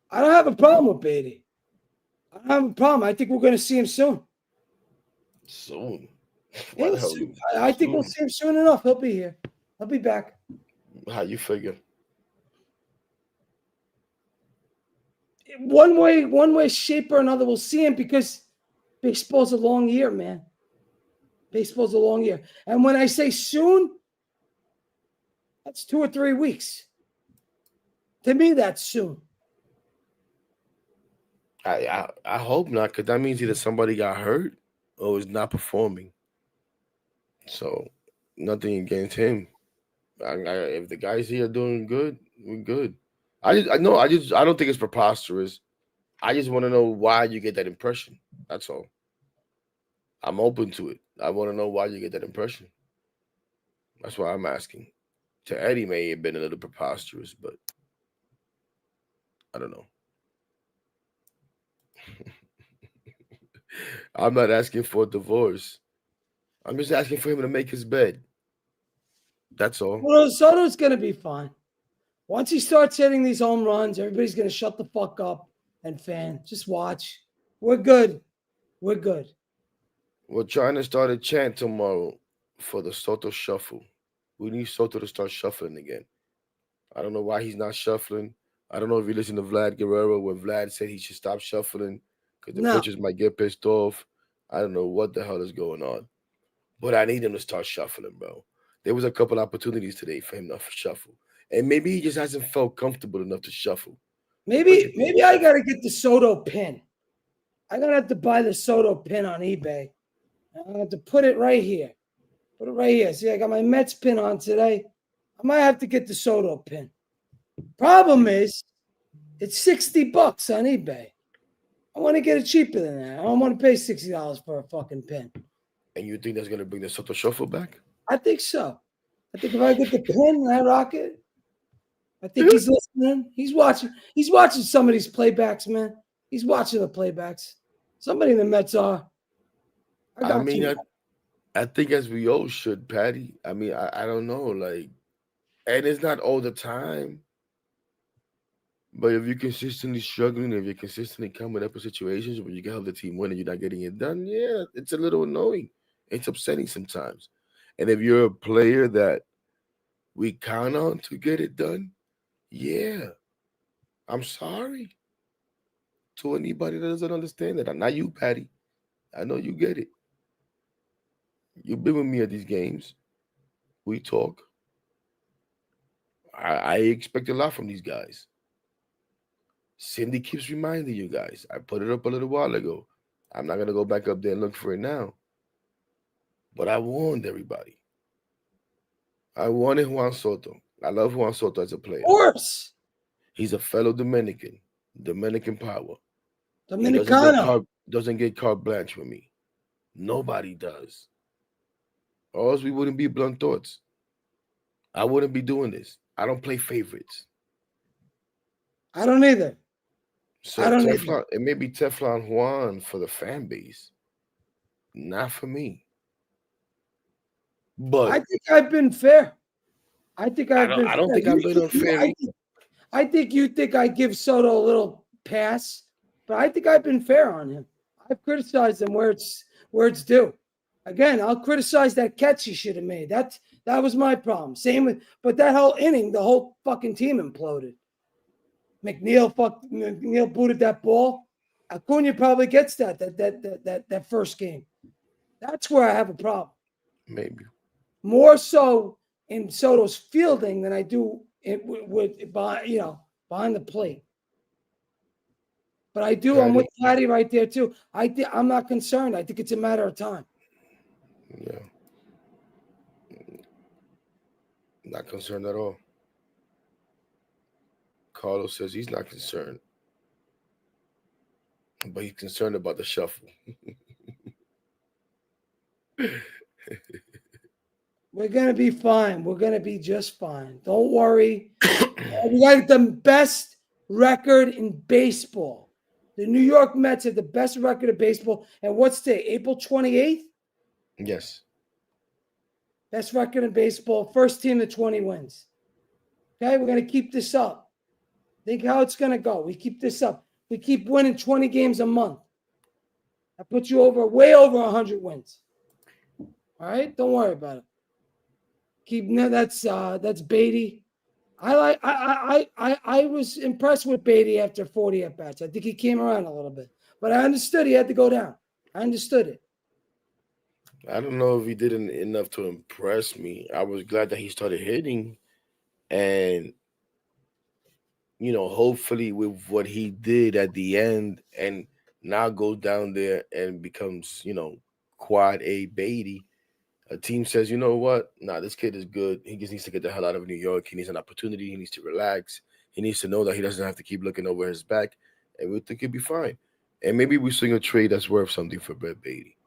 S2: I don't have a problem with Beatty. I don't have a problem. I think we're going to see him soon.
S1: Soon.
S2: What the hell? I think we'll see him soon enough. He'll be here. He'll be back.
S1: How you figure?
S2: One way, shape or another, we'll see him because baseball's a long year, man. Baseball's a long year. And when I say soon, that's 2 or 3 weeks. To me, that's soon.
S1: I hope not, because that means either somebody got hurt or is not performing. So nothing against him. If the guys here are doing good, we're good. I don't think it's preposterous. I just want to know why you get that impression. That's all. I'm open to it. I want to know why you get that impression. That's why I'm asking. To Eddie may have been a little preposterous, but I don't know. I'm not asking for a divorce. I'm just asking for him to make his bed. That's all.
S2: Well, Soto's going to be fine. Once he starts hitting these home runs, everybody's going to shut the fuck up and fan. Just watch. We're good. We're good.
S1: We're trying to start a chant tomorrow for the Soto shuffle. We need Soto to start shuffling again. I don't know why he's not shuffling. I don't know if you listen to Vlad Guerrero when Vlad said he should stop shuffling because the pitchers might get pissed off. I don't know what the hell is going on. But I need him to start shuffling, bro. There was a couple opportunities today for him to shuffle. And maybe he just hasn't felt comfortable enough to shuffle.
S2: Maybe I got to get the Soto pin. I'm going to have to buy the Soto pin on eBay. I'm going to have to put it right here. Put it right here. See, I got my Mets pin on today. I might have to get the Soto pin. Problem is, it's $60 on eBay. I want to get it cheaper than that. I don't want to pay $60 for a fucking pin.
S1: And you think that's going to bring the Soto shuffle back?
S2: I think so. I think if I get the pin and I rock it, I think he's listening. He's watching. He's watching some of these playbacks, man. He's watching the playbacks. Somebody in the Mets are.
S1: I think as we all should, Patty. I mean, I don't know, like, and it's not all the time. But if you're consistently struggling, if you're consistently coming up with situations where you can help the team win and you're not getting it done, yeah, it's a little annoying. It's upsetting sometimes. And if you're a player that we count on to get it done, yeah, I'm sorry to anybody that doesn't understand that. Not you, Patty. I know you get it. You've been with me at these games. We talk. I expect a lot from these guys. Cindy keeps reminding you guys. I put it up a little while ago. I'm not gonna go back up there and look for it now. But I warned everybody. I wanted Juan Soto. I love Juan Soto as a
S2: Of
S1: player.
S2: course.
S1: He's a fellow Dominican, Dominican power. He
S2: Dominicano.
S1: doesn't get carte blanche with me. Nobody does. Or else we wouldn't be blunt thoughts. I wouldn't be doing this. I don't play favorites.
S2: I don't either. I
S1: So
S2: don't either.
S1: Teflon, it may be Teflon Juan for the fan base, not for me.
S2: I
S1: But
S2: think I've been fair. I think I've been
S1: I don't
S2: fair.
S1: think I've been unfair.
S2: I think you think I give Soto a little pass, but I think I've been fair on him. I've criticized him where it's due. Again, I'll criticize that catch he should have made. That was my problem. Same with, but that whole inning, the whole fucking team imploded. McNeil booted that ball. Acuna probably gets that first game. That's where I have a problem.
S1: Maybe.
S2: More so in Soto's fielding than I do behind the plate. But I do. I'm with Patty right there too. I'm not concerned. I think it's a matter of time.
S1: Yeah. Not concerned at all. Carlos says he's not concerned, but he's concerned about the shuffle.
S2: We're gonna be fine. We're gonna be just fine. Don't worry. We got the best record in baseball. The New York Mets have the best record of baseball. And what's today? April 28th?
S1: Yes.
S2: Best record in baseball. First team to 20 wins. Okay, we're going to keep this up. Think how it's going to go. We keep this up. We keep winning 20 games a month. That puts you way over 100 wins. All right, don't worry about it. That's Beatty. I was impressed with Beatty after 40 at bats. I think he came around a little bit, but I understood he had to go down. I understood it.
S1: I don't know if he did enough to impress me. I was glad that he started hitting, and hopefully with what he did at the end, and now goes down there and becomes quad A Beatty. A team says, you know what? Nah, this kid is good. He just needs to get the hell out of New York. He needs an opportunity. He needs to relax. He needs to know that he doesn't have to keep looking over his back, and we think he'll be fine. And maybe we swing a trade that's worth something for Brett Beatty.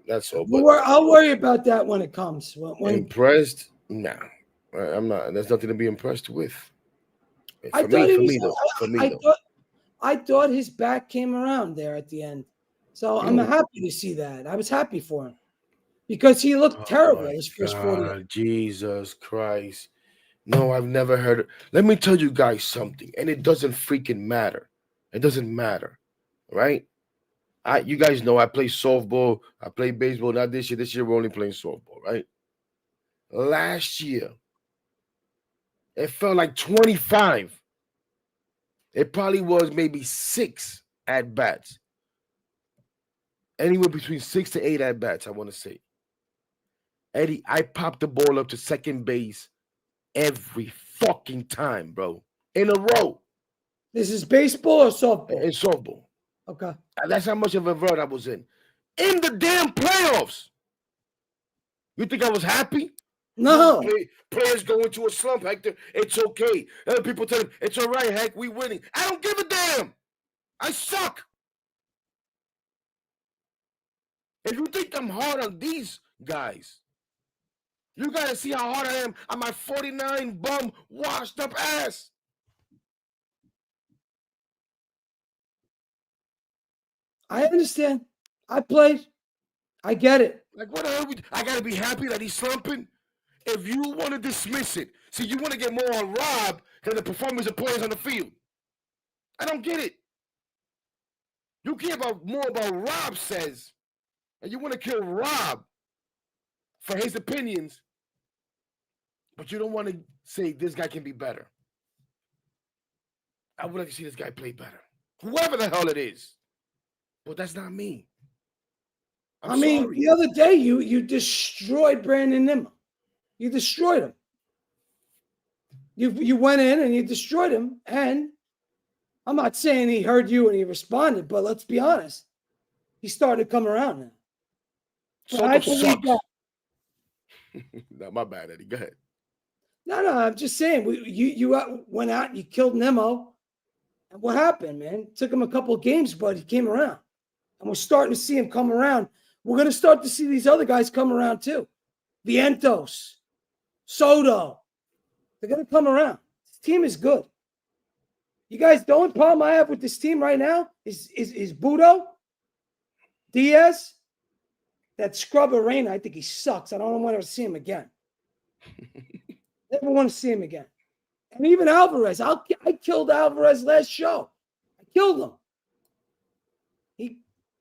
S1: That's all. But
S2: I'll worry about that when it comes.
S1: Impressed? Nah, I'm not. There's nothing to be impressed with.
S2: I thought his back came around there at the end, so I'm happy to see that. I was happy for him because he looked terrible his first 40.
S1: Jesus Christ! No, I've never heard it. Let me tell you guys something, and it doesn't freaking matter. It doesn't matter, right? You guys know I play softball. I play baseball. Not this year. This year we're only playing softball, right? Last year, it felt like 25. It probably was maybe 6 at bats. Anywhere between 6 to 8 at bats, I want to say. Eddie, I popped the ball up to second base every fucking time, bro. In a row.
S2: This is baseball or softball?
S1: In softball.
S2: Okay.
S1: That's how much of a rut I was in. In the damn playoffs. You think I was happy?
S2: No.
S1: Players go into a slump, Hector. It's okay. Other people tell them, it's all right, Heck, we winning. I don't give a damn. I suck. If you think I'm hard on these guys, you got to see how hard I am on my 49 bum washed up ass.
S2: I understand. I played. I get it.
S1: Like, what the hell? I got to be happy that he's slumping? If you want to dismiss it, see, you want to get more on Rob than the performance of players on the field. I don't get it. You care about more about Rob says, and you want to kill Rob for his opinions, but you don't want to say this guy can be better. I would like to see this guy play better. Whoever the hell it is. But that's not me. I'm
S2: I mean,
S1: sorry.
S2: the other day you destroyed Brandon Nimmo. You destroyed him. You went in and you destroyed him. And I'm not saying he heard you and he responded, but let's be honest. He started to come around now. But I
S1: Soto
S2: believe
S1: sucks.
S2: that.
S1: No, my bad, Eddie. Go ahead.
S2: No, I'm just saying. You went out and you killed Nimmo. And what happened, man? It took him a couple of games, but he came around. And we're starting to see him come around. We're going to start to see these other guys come around too. Vientos, Soto. They're going to come around. This team is good. You guys, the only problem I have with this team right now is Budo, Diaz, that scrub Arena. I think he sucks. I don't want to see him again. Never want to see him again. And even Alvarez. I killed Alvarez last show. I killed him. He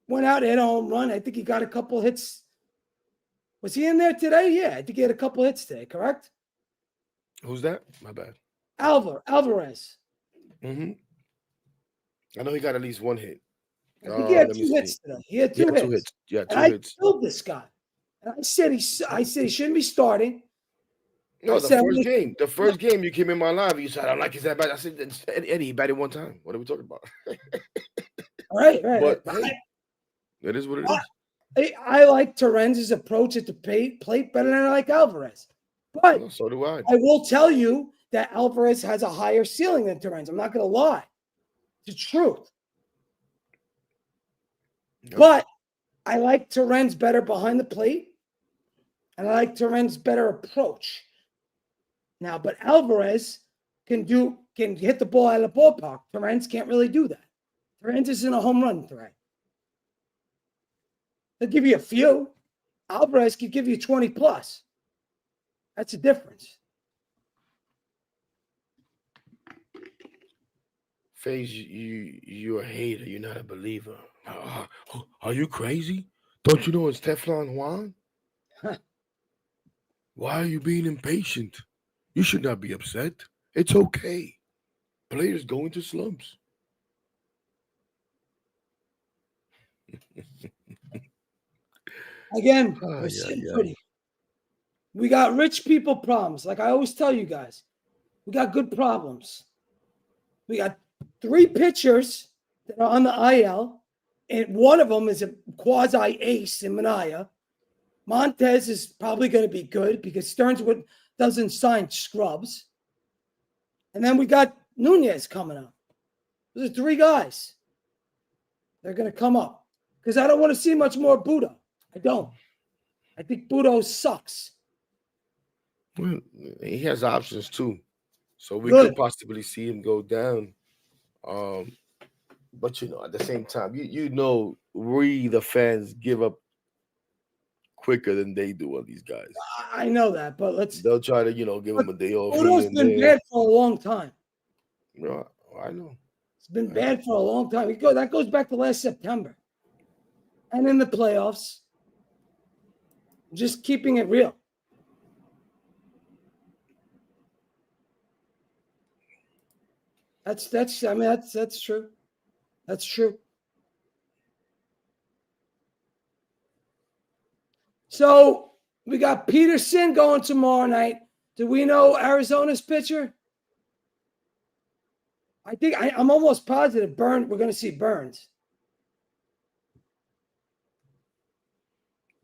S2: went out, hit a home run. I think he got a couple hits. Was he in there today? Yeah, I think he had a couple hits today, correct?
S1: Who's that? My bad.
S2: Alvarez.
S1: Mm-hmm. I know he got at least one hit.
S2: I think he had
S1: Let me
S2: 2
S1: see.
S2: hits today. He had two hits.
S1: Yeah,
S2: And
S1: two
S2: I
S1: hits.
S2: killed this guy. And I said he shouldn't be starting.
S1: No,
S2: I
S1: the
S2: said,
S1: first game. The first game you came in my live, you said, I don't like his that bad. I said, Eddie, he batted one time. What are we talking about?
S2: right.
S1: But hey, it is what it is.
S2: I like Terenz's approach at the plate better than I like Alvarez. But
S1: Well, so do I.
S2: I will tell you that Alvarez has a higher ceiling than Terenz. I'm not going to lie. It's the truth.
S1: Yep.
S2: But I like Terenz better behind the plate. And I like Terenz better approach. Now, but Alvarez can hit the ball out of the ballpark. Terenz can't really do that. Terenz isn't a home run threat. He'll give you a few. Alvarez could give you 20 plus. That's the difference.
S1: FaZe, you're a hater. You're not a believer. Are you crazy? Don't you know it's Teflon Juan? Why are you being impatient? You should not be upset. It's okay. Players go into slumps.
S2: Again, we're sitting pretty. We got rich people problems. Like I always tell you guys, we got good problems. We got 3 pitchers that are on the IL, and one of them is a quasi ace in Manaya. Montez is probably going to be good because Stearns doesn't sign scrubs. And then we got Nunez coming up. Those are 3 guys. They're going to come up because I don't want to see much more Budo. I don't. I think Budo sucks.
S1: Well, he has options too, so we could possibly see him go down. But at the same time, we the fans give up quicker than they do on these guys.
S2: I know that, but
S1: they'll try to give him a day off.
S2: Budo's been bad for a long time.
S1: I know.
S2: It's been bad for a long time. That goes back to last September. And in the playoffs, just keeping it real. That's true. That's true. So we got Peterson going tomorrow night. Do we know Arizona's pitcher? I think I'm almost positive we're going to see Burns.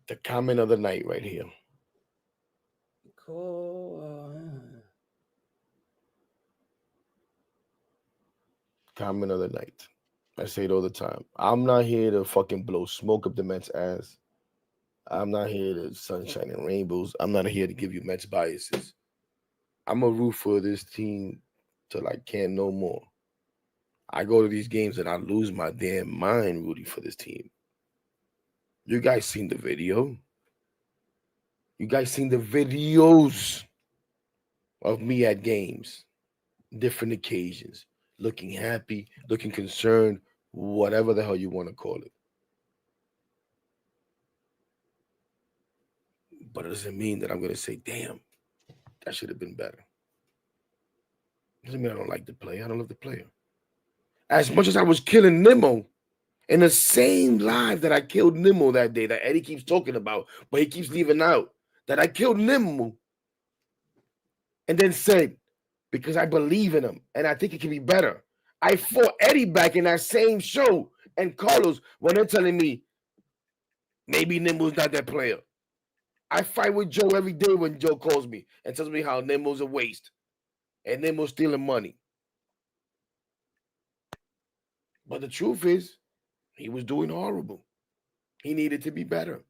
S1: The comment of the night right here.
S2: Cool.
S1: Comment of the night. I say it all the time. I'm not here to fucking blow smoke up the Mets' ass. I'm not here to sunshine and rainbows. I'm not here to give you Mets biases. I'm a root for this team till I can't no more. I go to these games and I lose my damn mind rooting for this team. You guys seen the video? You guys seen the videos of me at games, different occasions. looking happy, looking concerned, whatever the hell you want to call it. But it doesn't mean that I'm gonna say, damn, that should have been better. Doesn't mean I don't like the player. I don't love the player. As much as I was killing Nimmo in the same live that I killed Nimmo that day that Eddie keeps talking about, but he keeps leaving out that I killed Nimmo and then said, because I believe in him and I think it can be better. I fought Eddie back in that same show and Carlos when they're telling me maybe Nimmo's not that player. I fight with Joe every day when Joe calls me and tells me how Nimmo's a waste and Nimmo's stealing money. But the truth is, he was doing horrible. He needed to be better.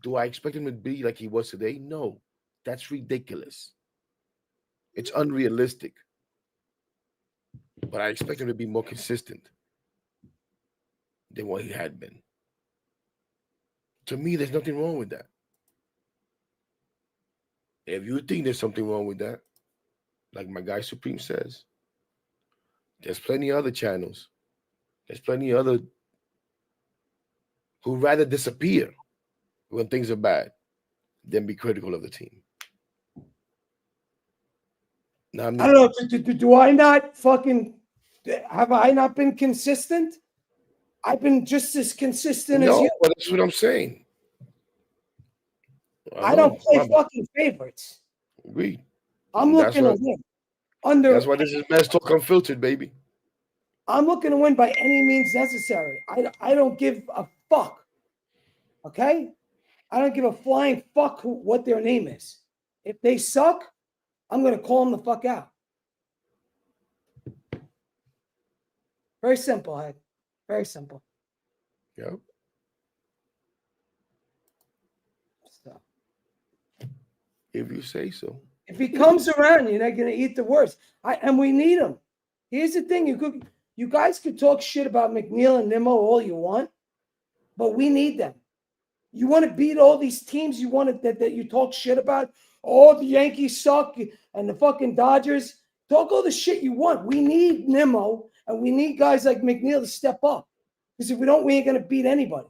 S1: Do I expect him to be like he was today? No. That's ridiculous. It's unrealistic. But I expect him to be more consistent than what he had been. To me, there's nothing wrong with that. If you think there's something wrong with that, like my guy Supreme says, there's plenty of other channels. There's plenty of other who rather disappear when things are bad than be critical of the team. Not me.
S2: I don't know. Do I not fucking have I not been consistent? I've been just as consistent as
S1: No,
S2: you.
S1: but that's what I'm saying.
S2: I don't play fucking favorites.
S1: Agreed.
S2: I'm looking to win.
S1: That's why this is best talk unfiltered, baby.
S2: I'm looking to win by any means necessary. I don't give a fuck. Okay? I don't give a flying fuck what their name is. If they suck, I'm going to call them the fuck out. Very simple, Head. Very simple.
S1: Yep.
S2: So,
S1: if you say so.
S2: If he comes around, you're not going to eat the worst. And we need him. Here's the thing. You guys could talk shit about McNeil and Nimmo all you want, but we need them. You want to beat all these teams you want that you talk shit about? Oh, the Yankees suck and the fucking Dodgers. Talk all the shit you want. We need Nimmo and we need guys like McNeil to step up. Because if we don't, we ain't going to beat anybody.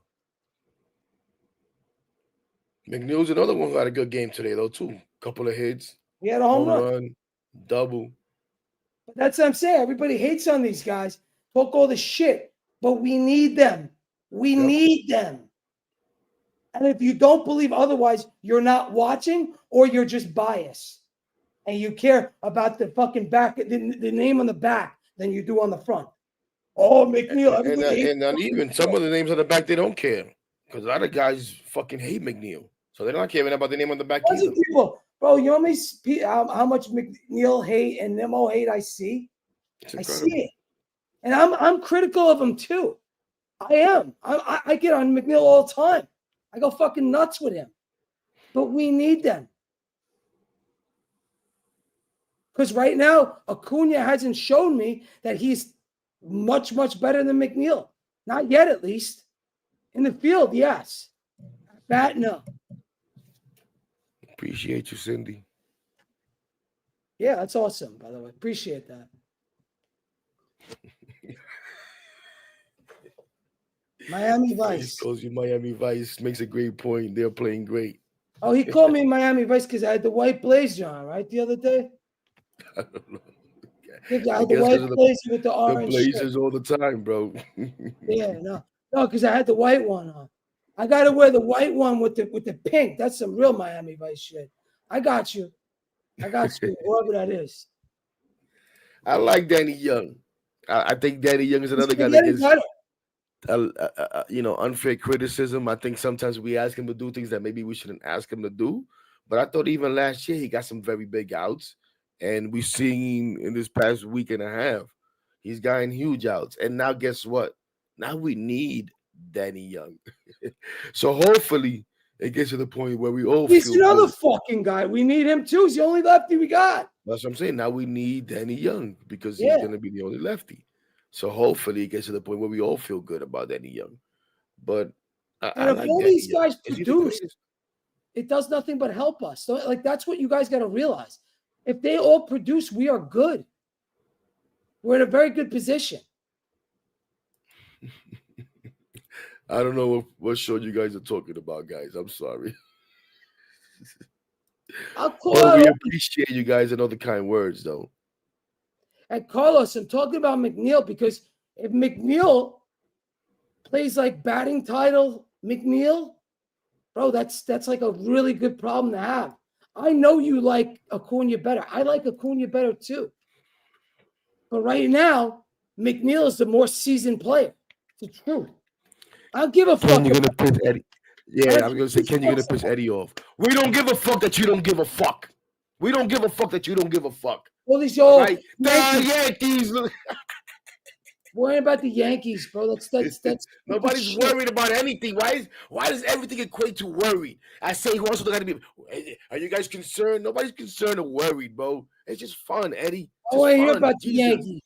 S1: McNeil's another one who had a good game today, though, too. Couple of hits.
S2: He had a home run.
S1: Double.
S2: But that's what I'm saying. Everybody hates on these guys. Talk all the shit. But we need them. We need them. And if you don't believe otherwise, you're not watching or you're just biased. And you care about the fucking back, the name on the back than you do on the front. Oh, McNeil.
S1: And not even some of the names on the back, they don't care. Because a lot of guys fucking hate McNeil. So they're not caring about the name on the back either.
S2: People, bro, you know how much McNeil hate and Nimmo hate I see? I see it. And I'm critical of him too. I am. I get on McNeil all the time. I go fucking nuts with him. But we need them. Because right now, Acuna hasn't shown me that he's much, much better than McNeil. Not yet, at least. In the field, yes. Bat, no.
S1: Appreciate you, Cindy.
S2: Yeah, that's awesome, by the way. Appreciate that. Miami Vice.
S1: He calls you Miami Vice. Makes a great point. They're playing great.
S2: Oh, he called me Miami Vice because I had the white blazer on, right, the other day?
S1: I don't know.
S2: I had the white blazer with the orange.
S1: The blazers all the time, bro.
S2: Yeah, no, because I had the white one on. I got to wear the white one with the pink. That's some real Miami Vice shit. I got you. Whoever that is.
S1: I like Danny Young. I think Danny Young is another guy that gets unfair criticism. I think sometimes we ask him to do things that maybe we shouldn't ask him to do. But I thought even last year he got some very big outs. And we've seen in this past week and a half, he's gotten huge outs. And now guess what? Now we need Danny Young. So hopefully it gets to the point where we all
S2: He's another fucking guy. We need him too. He's the only lefty we got.
S1: That's what I'm saying. Now we need Danny Young because he's going to be the only lefty. So hopefully it gets to the point where we all feel good about Danny Young. But
S2: if like all these guys produce, it does nothing but help us. So, like, that's what you guys got to realize. If they all produce, we are good. We're in a very good position.
S1: I don't know what show you guys are talking about, guys. I'm sorry.
S2: I'll call
S1: But
S2: out
S1: we appreciate you guys and all the kind words, though.
S2: and Carlos. I'm talking about McNeil because if McNeil plays like batting title McNeil, bro, that's like a really good problem to have. I know you like Acuna better. I like Acuna better too. But right now, McNeil is the more seasoned player. It's the truth. I don't give a
S1: Ken,
S2: fuck
S1: you're gonna
S2: about
S1: piss Eddie. Yeah, I was
S2: who
S1: gonna say, Ken, you're gonna
S2: sucks.
S1: piss Eddie off. We don't give a fuck that you don't give a fuck. We don't give a fuck that you don't give a fuck.
S2: All these
S1: All
S2: old
S1: right, the
S2: Yankees
S1: Yankees.
S2: worrying about the Yankees, bro. That's stupid
S1: Nobody's
S2: shit.
S1: worried about anything. Why does everything equate to worry? I say who else got to be? Are you guys concerned? Nobody's concerned or worried, bro. It's just fun, Eddie.
S2: I
S1: Just
S2: want to hear
S1: fun.
S2: about the
S1: Jesus.
S2: Yankees.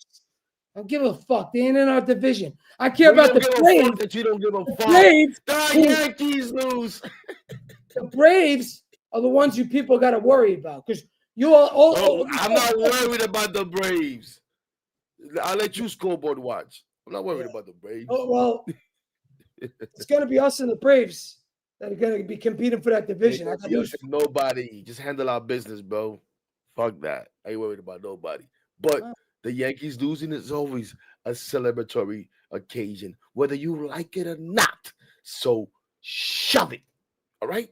S2: I don't give a fuck. They ain't in our division. I care
S1: We
S2: about
S1: don't
S2: the
S1: give a fuck
S2: Braves.
S1: that you don't give a
S2: The
S1: fuck.
S2: Braves,
S1: The
S2: who
S1: Yankees lose.
S2: the Braves are the ones you people got to worry about because you all
S1: No, I'm not worried about the Braves. I'll let you scoreboard watch. I'm not worried
S2: yeah.
S1: about the Braves.
S2: Oh, well, it's going to be us and the Braves that are going to be competing for that division. I got news.
S1: Nobody. Just handle our business, bro. Fuck that. I ain't worried about nobody. But the Yankees losing is always a celebratory occasion, whether you like it or not. So shove it. All right?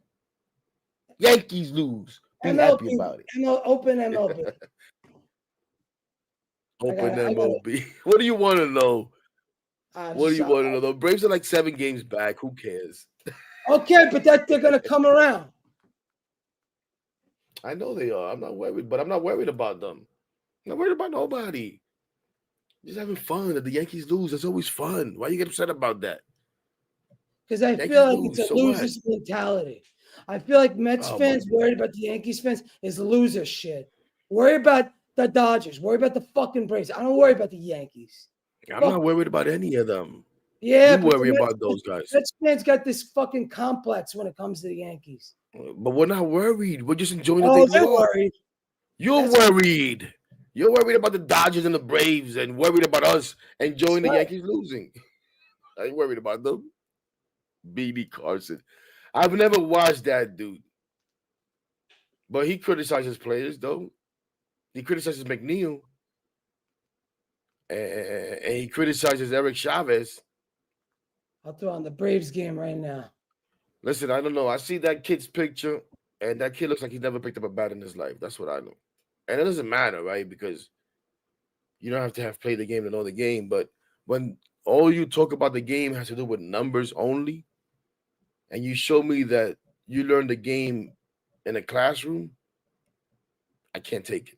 S1: Yankees lose. Be happy
S2: MLB,
S1: about it.
S2: open MLB.
S1: Open
S2: I got it.
S1: MOB. What do you want to know? What do
S2: Just
S1: you want to know? The Braves are like 7 games back. Who cares?
S2: okay, but that they're going to come around.
S1: I know they are. I'm not worried, but I'm not worried about them. I'm not worried about nobody. Just having fun. If the Yankees lose, that's always fun. Why you get upset about that?
S2: Because I
S1: Yankees
S2: feel like it's
S1: lose,
S2: a
S1: so what?
S2: loser's mentality. I feel like Mets
S1: Oh my
S2: fans worried about the Yankees fans is loser shit. Worry about the Dodgers. Worry about the fucking Braves. I don't worry about the Yankees.
S1: I'm
S2: Fuck.
S1: not worried about any of them.
S2: Yeah,
S1: You
S2: but the
S1: worry about those guys.
S2: Mets fans got this fucking complex when it comes to the Yankees.
S1: But we're not worried. We're just enjoying the
S2: Oh,
S1: day we
S2: they're
S1: are.
S2: worried.
S1: You're
S2: That's
S1: worried. You're worried about the Dodgers and the Braves and worried about us enjoying the
S2: right.
S1: Yankees losing. I ain't worried about them. BB Carson. I've never watched that dude. But he criticizes players, though. He criticizes McNeil. And he criticizes Eric Chavez.
S2: I'll throw on the Braves game right now.
S1: Listen, I don't know. I see that kid's picture, and that kid looks like he's never picked up a bat in his life. That's what I know. And it doesn't matter, right? Because you don't have to have played the game to know the game. But when all you talk about the game has to do with numbers only, and you show me that you learned the game in a classroom, I can't take it.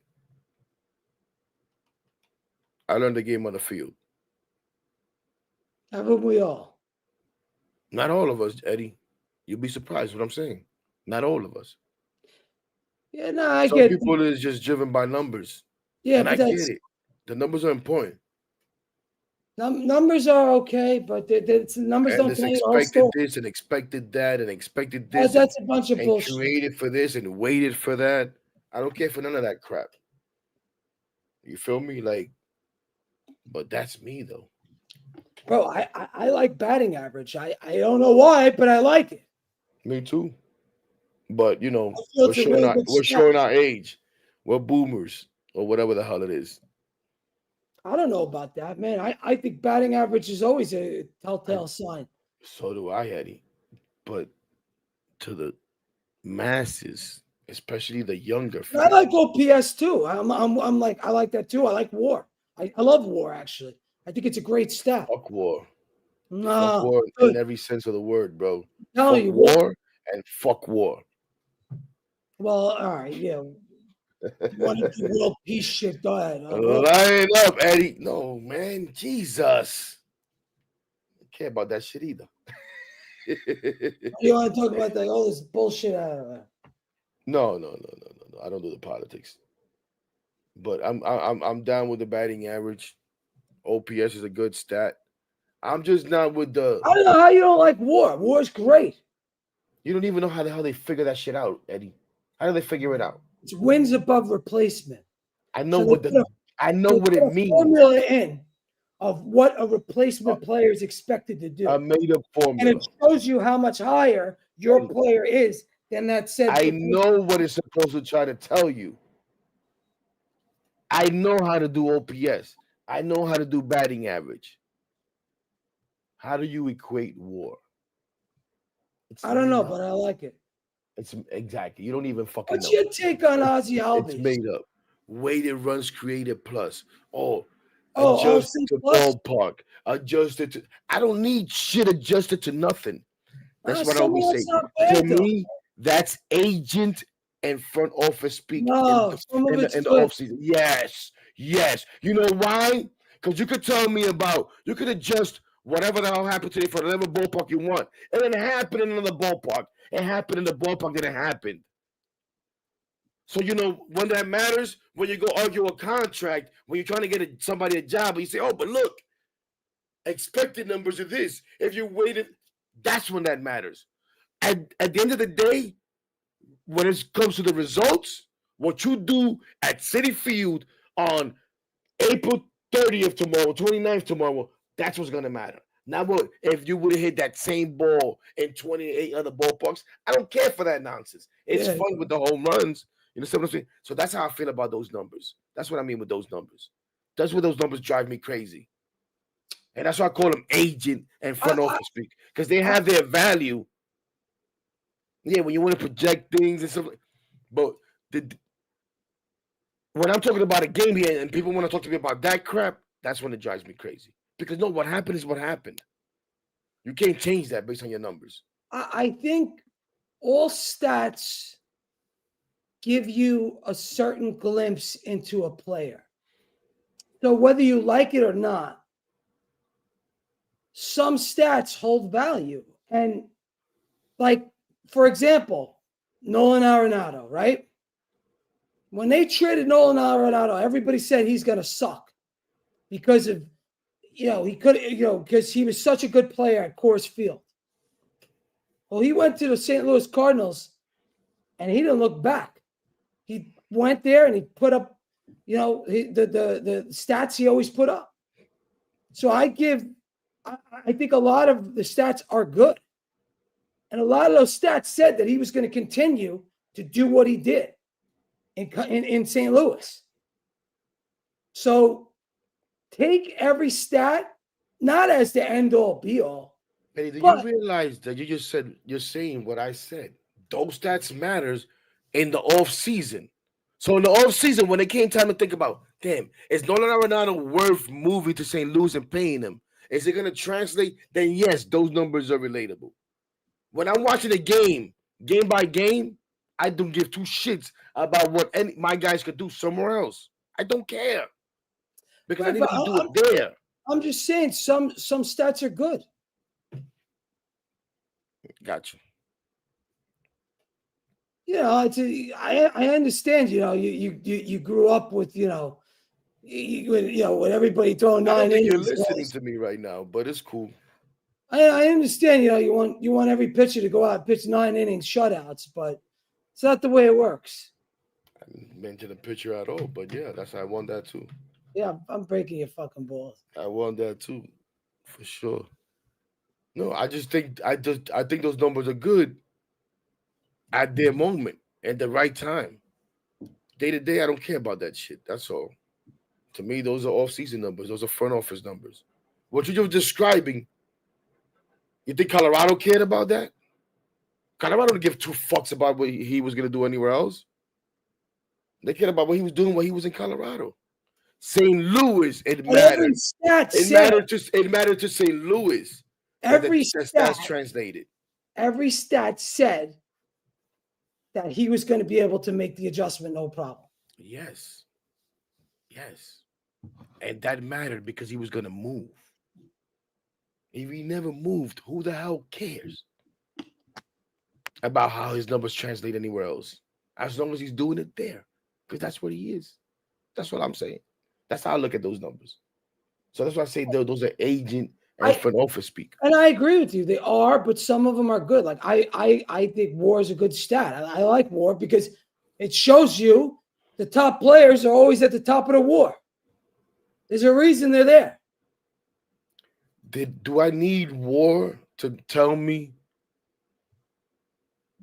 S1: I learned the game on the field.
S2: Haven't we all?
S1: Not all of us, Eddie. You'll be surprised what I'm saying. Not all of us.
S2: Yeah, no, I
S1: Some
S2: get.
S1: people is just driven by numbers,
S2: Yeah,
S1: and I
S2: but
S1: get
S2: that's
S1: it. The numbers are important,
S2: numbers are okay, but the numbers
S1: and
S2: don't
S1: this
S2: tell you the whole
S1: expected
S2: story.
S1: this and expected that and expected this
S2: That's a bunch of
S1: and
S2: bullshit.
S1: created for this and waited for that. I don't care for none of that crap. You feel me? Like, but that's me though.
S2: Bro, I like batting average. I don't know why, but I like it.
S1: Me too. But
S2: I feel it's a really good
S1: we're
S2: stat.
S1: showing our age. We're boomers or whatever the hell it is.
S2: I don't know about that, man. I think batting average is always a
S1: I,
S2: telltale sign.
S1: so do I, Eddie. But to the masses, especially the younger
S2: And I like
S1: fans.
S2: OPS too. I'm like I like that too. I like WAR. I love WAR actually. I think it's a great stat.
S1: Fuck war. Fuck
S2: No,
S1: war in
S2: good.
S1: every sense of the word, bro.
S2: I'm telling
S1: Fuck
S2: you, WAR.
S1: war and fuck war.
S2: Well, all right, yeah. You want to do world peace shit? Go ahead. World,
S1: Line up, Eddie. No, man. Jesus. I care about that shit either.
S2: you want to talk about like all this bullshit out of there?
S1: No. I don't do the politics. But I'm down with the batting average. OPS is a good stat. I'm just not with the.
S2: I don't know how you don't like WAR. WAR's great.
S1: You don't even know how the hell they figure that shit out, Eddie. How do they figure it out?
S2: It's wins above replacement.
S1: I know
S2: So they
S1: what
S2: put
S1: the I know
S2: They
S1: what
S2: put
S1: it
S2: a
S1: means.
S2: formula in of what a
S1: A,
S2: replacement player is expected to
S1: a
S2: do.
S1: made up
S2: And it
S1: formula.
S2: shows you how much higher your
S1: And
S2: player is than that said
S1: I
S2: replacement.
S1: know what it's supposed to try to tell you. I know how to do OPS. I know how to do batting average. How do you equate war? It's
S2: I don't
S1: made
S2: know,
S1: up.
S2: but I like it.
S1: It's exactly. You don't even fucking
S2: What's
S1: know.
S2: your take on Ozzy
S1: It's
S2: Albies?
S1: made up. Weighted runs created plus. Oh,
S2: Oh, all
S1: adjust
S2: C
S1: to
S2: plus?
S1: ballpark. Adjusted to. I don't need shit adjusted to nothing. That's what I
S2: Some of
S1: always
S2: that's
S1: say.
S2: not
S1: To
S2: bad though.
S1: me, that's agent and front office speak in
S2: No,
S1: the
S2: some of
S1: in
S2: it's
S1: the in the
S2: good.
S1: off season. Yes, yes. You know why? Because you could tell me about you could adjust whatever the hell happened today for whatever ballpark you want. It didn't happen in another ballpark. It happened in the ballpark that it happened. So you know when that matters, when you go argue a contract, when you're trying to get somebody a job, and you say, "Oh, but look, expected numbers are this." If you waited, that's when that matters. At the end of the day, when it comes to the results, what you do at City Field on April 30th tomorrow, 29th tomorrow, that's what's gonna matter. Not what if you would have hit that same ball in 28 other ballparks. I don't care for that nonsense. It's
S2: Yeah.
S1: fun with the home runs. You know what I'm saying? So that's how I feel about those numbers. That's what I mean with those numbers. That's what those numbers drive me crazy. And that's why I call them agent and
S2: I,
S1: front office speak. Because they
S2: I,
S1: have their value. Yeah, when you want to project things and stuff. But the, when I'm talking about a game here and people want to talk to me about that crap, that's when it drives me crazy. Because no, what happened is what happened. You can't change that based on your numbers.
S2: I think all stats give you a certain glimpse into a player. So whether you like it or not, some stats hold value. And like, for example, Nolan Arenado, right? When they traded Nolan Arenado, everybody said he's going to suck because of, he could, because he was such a good player at Coors Field. Well, he went to the St. Louis Cardinals and he didn't look back. He went there and he put up, the stats he always put up. So I think a lot of the stats are good. And a lot of those stats said that he was going to continue to do what he did in St. Louis. So take every stat, not as the end all be all,
S1: Eddie, do you
S2: but
S1: realize that you just said you're saying what I said? Those stats matters in the off season. So in the off season, when it came time to think about, damn, is Nolan Arenado worth moving to St. Louis and paying him? Is it going to translate? Then yes, those numbers are relatable. When I'm watching a game by game, I don't give two shits about what any my guys could do somewhere else. I don't care because I
S2: right,
S1: need
S2: but
S1: them to do it there.
S2: I'm just saying some stats are good.
S1: Gotcha.
S2: I understand. You grew up with with everybody throwing
S1: I don't
S2: nine
S1: think you're
S2: innings.
S1: listening to me right now, but it's cool.
S2: I understand. You want every pitcher to go out and pitch 9 innings shutouts, but it's not the way it works.
S1: I didn't mention the picture at all, but yeah, that's I want that too.
S2: Yeah, I'm breaking your fucking balls.
S1: I want that too, for sure. No, I think those numbers are good at their moment at the right time. Day to day, I don't care about that shit. That's all. To me, those are off-season numbers. Those are front office numbers. What you're describing, you think Colorado cared about that? Colorado don't give two fucks about what he was gonna do anywhere else. They cared about what he was doing when he was in Colorado. St. Louis, it
S2: But every
S1: mattered.
S2: stat
S1: It
S2: said,
S1: mattered to St. Louis that
S2: every
S1: that's
S2: stat,
S1: translated.
S2: every stat said that he was going to be able to make the adjustment, no problem.
S1: Yes, yes, and that mattered because he was gonna move. If he never moved, who the hell cares about how his numbers translate anywhere else? As long as he's doing it there, because that's what he is. That's what I'm saying. That's how I look at those numbers. So that's why I say those are agent and
S2: I
S1: front office speak.
S2: and I agree with you. They are, but some of them are good. Like I think WAR is a good stat. I like WAR because it shows you the top players are always at the top of the WAR. There's a reason they're there.
S1: Do I need war to tell me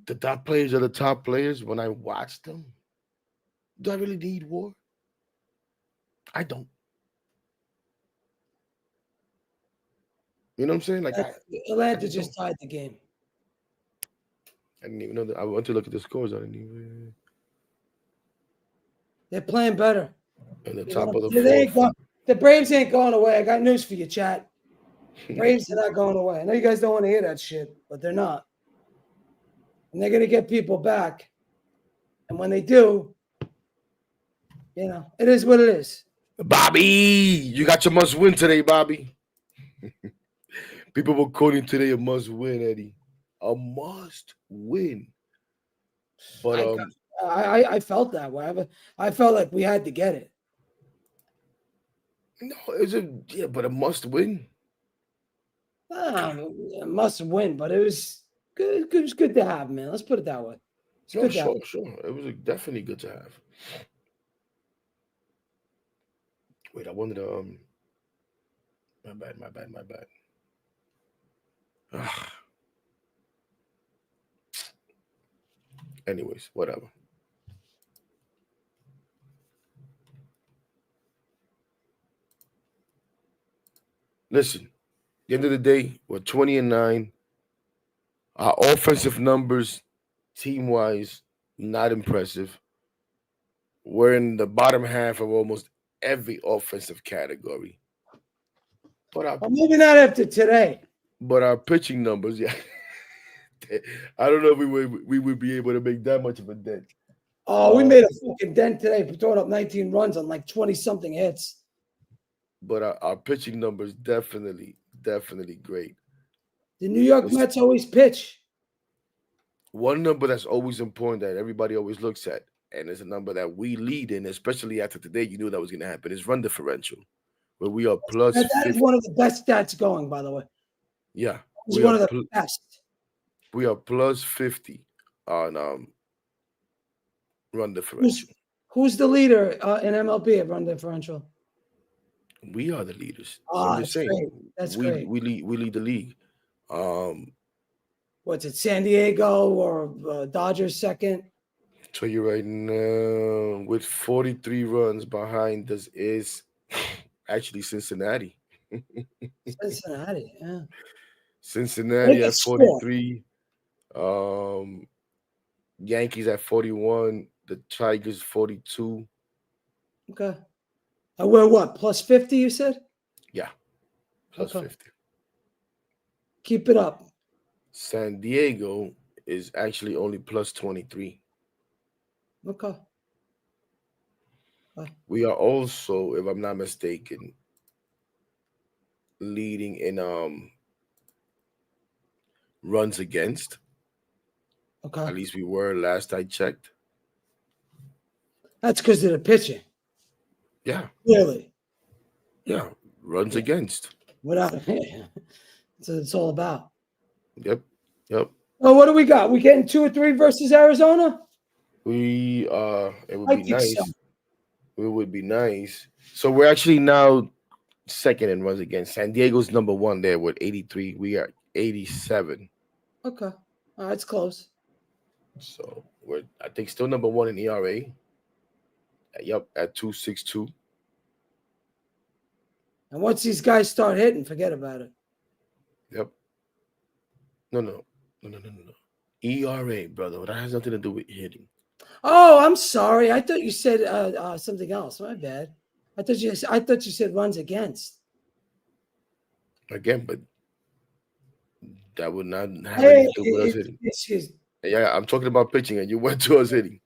S1: the top players are the top players when I watch them? Do I really need war? I don't. You know what I'm saying? Like I
S2: Atlanta
S1: just don't.
S2: just tied the game.
S1: I didn't even know that. I went to look at the scores. I didn't even.
S2: They're playing better.
S1: In the
S2: You
S1: top
S2: know,
S1: of the
S2: they ain't
S1: fourth.
S2: going, the Braves ain't going away. I got news for you, chat. Braves are not going away. I know you guys don't want to hear that shit, but they're not. And they're going to get people back. And when they do, it is what it is.
S1: Bobby, you got your must win today, Bobby. People were quoting today a must win, Eddie. A must win. But
S2: I I felt that way. I felt like we had to get it.
S1: no, it's a yeah, but a must win.
S2: It must win, but it was good. It was good to have, man. Let's put it that way. It's
S1: No,
S2: good to have.
S1: sure. It was definitely good to have. Wait, I wanted to my bad. Anyways, whatever. Listen, at the end of the day, we're 20-9. Our offensive numbers, team wise, not impressive. We're in the bottom half of almost every offensive category. But our
S2: Well, maybe not after today.
S1: pitching numbers, yeah. I don't know if we would be able to make that much of a dent.
S2: Oh, we made a fucking dent today for throwing up 19 runs on like 20 something hits.
S1: But our pitching numbers definitely great.
S2: The New York
S1: This
S2: Mets always pitch.
S1: one number that's always important that everybody always looks at, and it's a number that we lead in, especially after today. You knew that was going to happen. Is run differential, where we are plus
S2: That is
S1: 50.
S2: one of the best stats going, by the way.
S1: Yeah,
S2: It's one of the best.
S1: we are plus 50 on run
S2: Who's,
S1: differential.
S2: who's the leader in MLB at run differential?
S1: We are the leaders. So I'm
S2: Ah,
S1: just
S2: that's
S1: saying,
S2: great. That's
S1: we
S2: great.
S1: we lead we lead the league. Um,
S2: What's it, San Diego or Dodgers second?
S1: tell you right now, with 43 runs behind us is actually Cincinnati.
S2: Cincinnati, yeah. They
S1: Cincinnati
S2: can
S1: at
S2: score.
S1: 43. Um, Yankees at 41. The Tigers 42.
S2: Okay. We're what, plus 50, you said?
S1: Yeah, plus
S2: Okay.
S1: 50.
S2: Keep it up.
S1: San Diego is actually only plus 23.
S2: Okay.
S1: We are also, if I'm not mistaken, leading in runs against.
S2: Okay.
S1: At least we were last I checked.
S2: That's because of the pitching.
S1: Yeah,
S2: Clearly.
S1: yeah, runs
S2: Yeah.
S1: against.
S2: Without that's what it's all about.
S1: Yep.
S2: Oh, what do we got? We getting 2 or 3 versus Arizona?
S1: It would
S2: I
S1: be
S2: think so.
S1: nice. It would be nice. So we're actually now second in runs against. San Diego's number one there with 83. We are 87.
S2: Okay. All right, it's close.
S1: So we're I think still number one in ERA. Yep, at 2.62.
S2: And once these guys start hitting, forget about it.
S1: Yep. No. ERA, brother. That has nothing to do with hitting.
S2: Oh, I'm sorry. I thought you said something else. My bad. I thought you said runs against.
S1: Again, but that would not have
S2: Hey,
S1: anything to do with us hitting.
S2: excuse.
S1: Yeah, I'm talking about pitching, and you went to us hitting.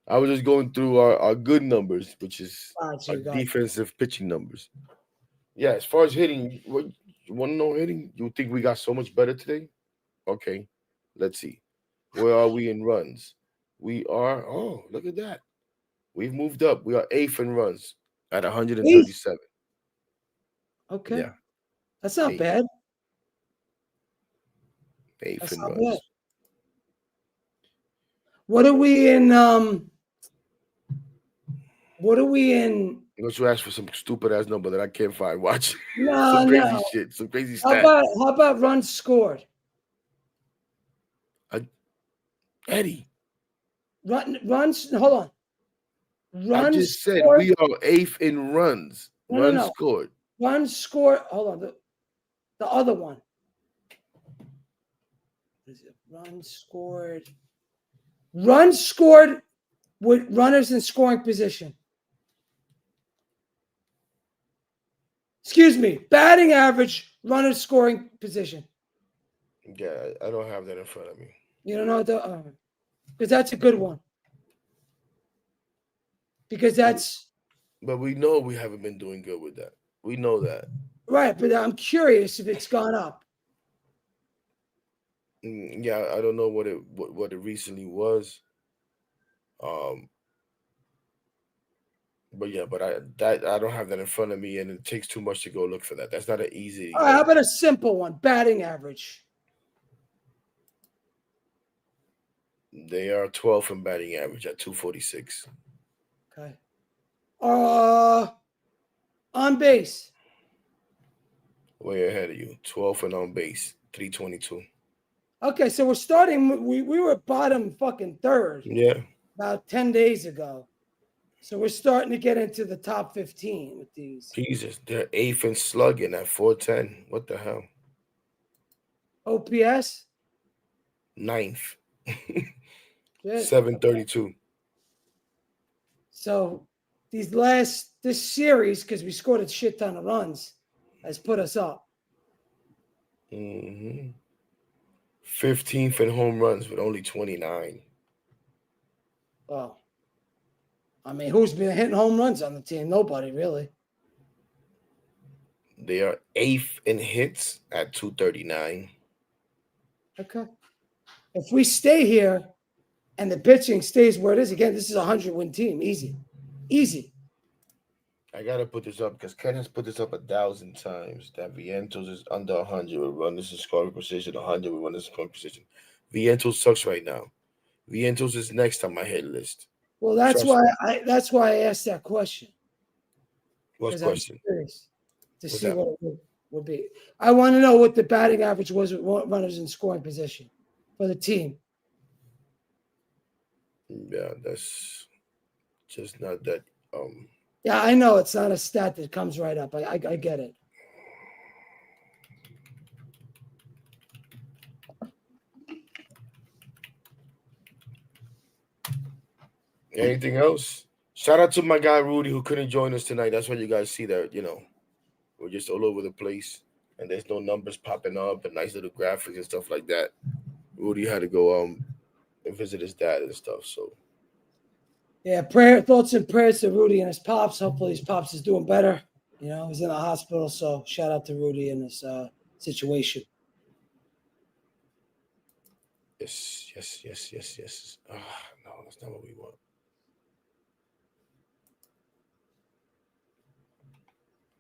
S1: I was just going through our good numbers, which is our
S2: Got you.
S1: defensive pitching numbers. Yeah, as far as hitting, what you want to know hitting? You think we got so much better today? Okay, let's see. Where are we in runs? We are, oh, look at that. We've moved up. We are eighth in runs at
S2: Eighth?
S1: 137.
S2: Okay.
S1: Yeah,
S2: That's not
S1: eighth,
S2: bad.
S1: eighth
S2: That's
S1: in
S2: not bad.
S1: runs.
S2: What are we in? What are we in
S1: I'm going to ask for some stupid ass number that I can't find. Watch some
S2: No,
S1: crazy
S2: no.
S1: shit, some crazy
S2: How
S1: stat.
S2: about runs scored?
S1: Uh, Eddie,
S2: Runs. Hold on.
S1: I
S2: Runs
S1: just said
S2: scored.
S1: we are eighth in runs.
S2: No, no,
S1: Runs
S2: no.
S1: scored.
S2: Runs scored. Hold on. The other one. What is it? Runs scored. Runs scored with runners in scoring position. Excuse me. Batting average, runners scoring position.
S1: Yeah, I don't have that in front of me.
S2: You don't know the because that's a good one. Because that's
S1: But we know we haven't been doing good with that. We know that.
S2: right. But I'm curious if it's gone up.
S1: Yeah, I don't know what it recently was. Um, but yeah, I don't have that in front of me, and it takes too much to go look for that. That's not an easy.
S2: All right, how about a simple one? Batting average.
S1: They are 12th in batting average at 246.
S2: Okay. Uh, on base.
S1: Way ahead of you. 12th and on base, 322.
S2: Okay, so we're starting. We were bottom fucking third
S1: Yeah.
S2: about 10 days ago. So we're starting to get into the top 15 with these.
S1: Jesus, they're eighth in slugging at 410. What the hell?
S2: OPS.
S1: Ninth.
S2: Shit.
S1: 732.
S2: So this series, because we scored a shit ton of runs, has put us up.
S1: 15th in home runs with only 29.
S2: Well, I mean, who's been hitting home runs on the team? Nobody really.
S1: They are eighth in hits at 239.
S2: Okay. If we stay here and the pitching stays where it is, again, this is a 100-win team. Easy. Easy.
S1: I gotta put this up because Ken has put this up 1,000 times. That Vientos is under 100 with runners in scoring position, 100 with runners in scoring position. Vientos sucks right now. Vientos is next on my hit list.
S2: Well,
S1: Trust me.
S2: that's why I asked that question.
S1: What
S2: Because I'm
S1: question?
S2: curious to
S1: What's
S2: see
S1: that?
S2: what it would be. I want to know what the batting average was with runners in scoring position for the team.
S1: Yeah, that's just not that.
S2: Yeah, I know it's not a stat that comes right up. I get it.
S1: Anything else? Shout out to my guy Rudy who couldn't join us tonight. That's why you guys see that, we're just all over the place and there's no numbers popping up and nice little graphics and stuff like that. Rudy had to go and visit his dad and stuff. So
S2: Yeah, thoughts and prayers to Rudy and his pops. Hopefully his pops is doing better. He's in the hospital, so shout out to Rudy and his situation.
S1: yes. No, that's not what we want.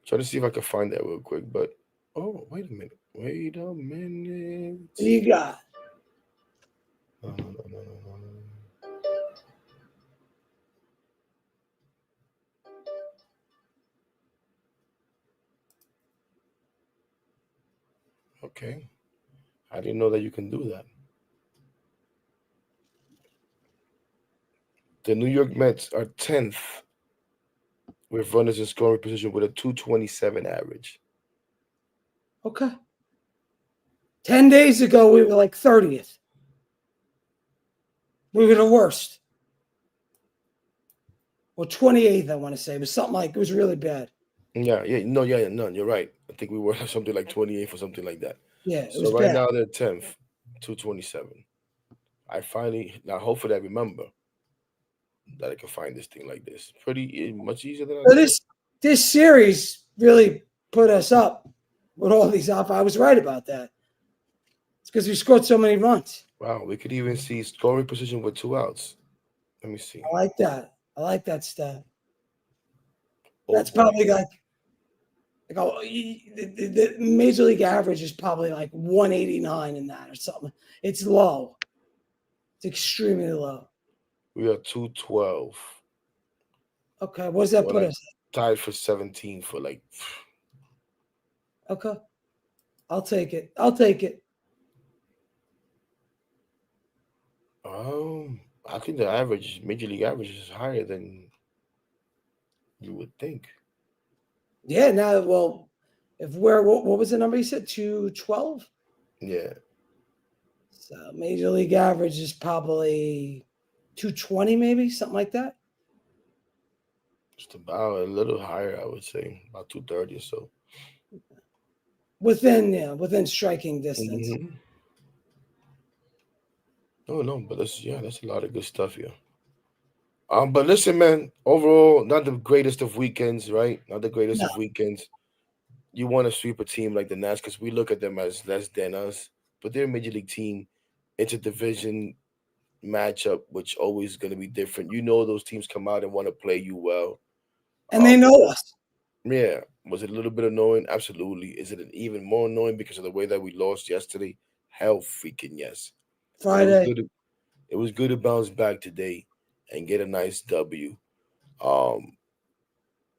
S1: Try to see if I can find that real quick, but oh, wait a minute. Wait a minute.
S2: What do you got?
S1: No. Okay. I didn't know that you can do that. The New York Mets are 10th with runners in scoring position with a 227 average.
S2: Okay. 10 days ago, we were like 30th. We were the worst. Or 28th, I want to say. It was something like, it was really bad.
S1: No, you're right. I think we were something like 28th or something like that.
S2: Yeah, it
S1: So
S2: was
S1: right
S2: bad.
S1: now they're 10th, 227. Now hopefully I remember that I can find this thing like this. Pretty much easier than I
S2: So
S1: thought.
S2: this series really put us up with all these off. I was right about that. It's because we scored so many runs.
S1: Wow, we could even see scoring position with 2 outs. Let me see.
S2: I like that. I like that stat.
S1: Oh
S2: That's
S1: boy.
S2: probably like the major league average is probably like 189 in that or something. It's low. It's extremely low.
S1: We are 212.
S2: Okay, what does that put us
S1: tied for 17 for like.
S2: Okay. I'll take it. I'll take it.
S1: I think the average, major league average, is higher than you would think.
S2: Yeah. Now, well, if we're what was the number you said? 212.
S1: Yeah,
S2: So major league average is probably 220, maybe something like that.
S1: just about a little higher, I would say, about 230 or so.
S2: Within striking distance.
S1: Hmm. Oh no, but that's a lot of good stuff here. But listen, man. Overall, not the greatest of weekends, right? Not the greatest
S2: No,
S1: of weekends. You want to sweep a team like the Nats because we look at them as less than us, but they're a major league team. It's a division matchup, which always going to be different. You know, those teams come out and want to play you well.
S2: and they know us.
S1: Yeah, was it a little bit annoying? Absolutely. Is it even more annoying because of the way that we lost yesterday? Hell, freaking yes. But it was
S2: Friday.
S1: good. It was good to bounce back today and get a nice W. Um,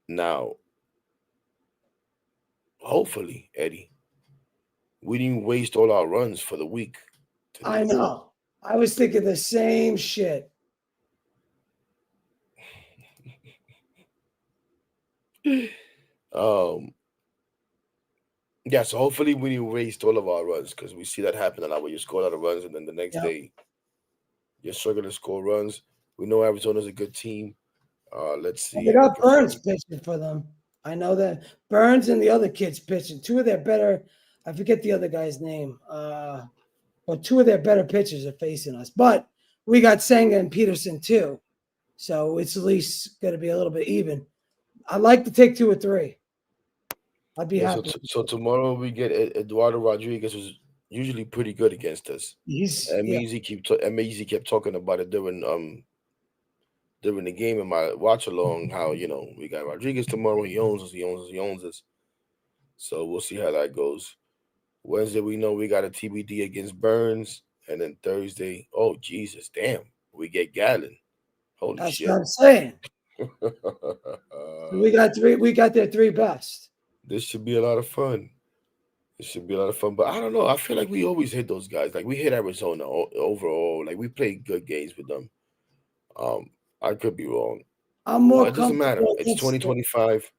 S1: Now, hopefully, Eddie, we didn't waste all our runs for the week
S2: I
S1: today.
S2: know. I was thinking the same shit.
S1: Um, yeah, so hopefully we didn't waste all of our runs because we see that happen a lot where you score a lot of runs and then the next
S2: Yep.
S1: day you're struggling to score runs. We know Arizona's a good team. Let's
S2: And they
S1: see if we
S2: got
S1: can
S2: Burns
S1: find.
S2: pitching for them. I know that Burns and the other kids pitching. Two of their better. I forget the other guy's name. But two of their better pitchers are facing us. But we got Senga and Peterson too, so it's at least going to be a little bit even. I'd like to take two or three. I'd be
S1: Yeah, so
S2: happy.
S1: tomorrow we get Eduardo Rodriguez, who's usually pretty good against us.
S2: He's
S1: And
S2: yeah.
S1: Measy kept talking about it during the game in my watch along. How we got Rodriguez tomorrow. He owns us. He owns us. He owns us. So we'll see how that goes. Wednesday we know we got a TBD against Burns, and then Thursday, oh Jesus, damn, we get Gallon. Holy
S2: That's what
S1: shit!
S2: I'm saying. We got three. We got their three best.
S1: This should be a lot of fun. It should be a lot of fun. But I don't know. I feel like we always hit those guys. Like we hit Arizona overall. Like we play good games with them. Um, I could be wrong.
S2: I'm
S1: But
S2: more
S1: it doesn't matter.
S2: comfortable
S1: It's
S2: against.
S1: 2025.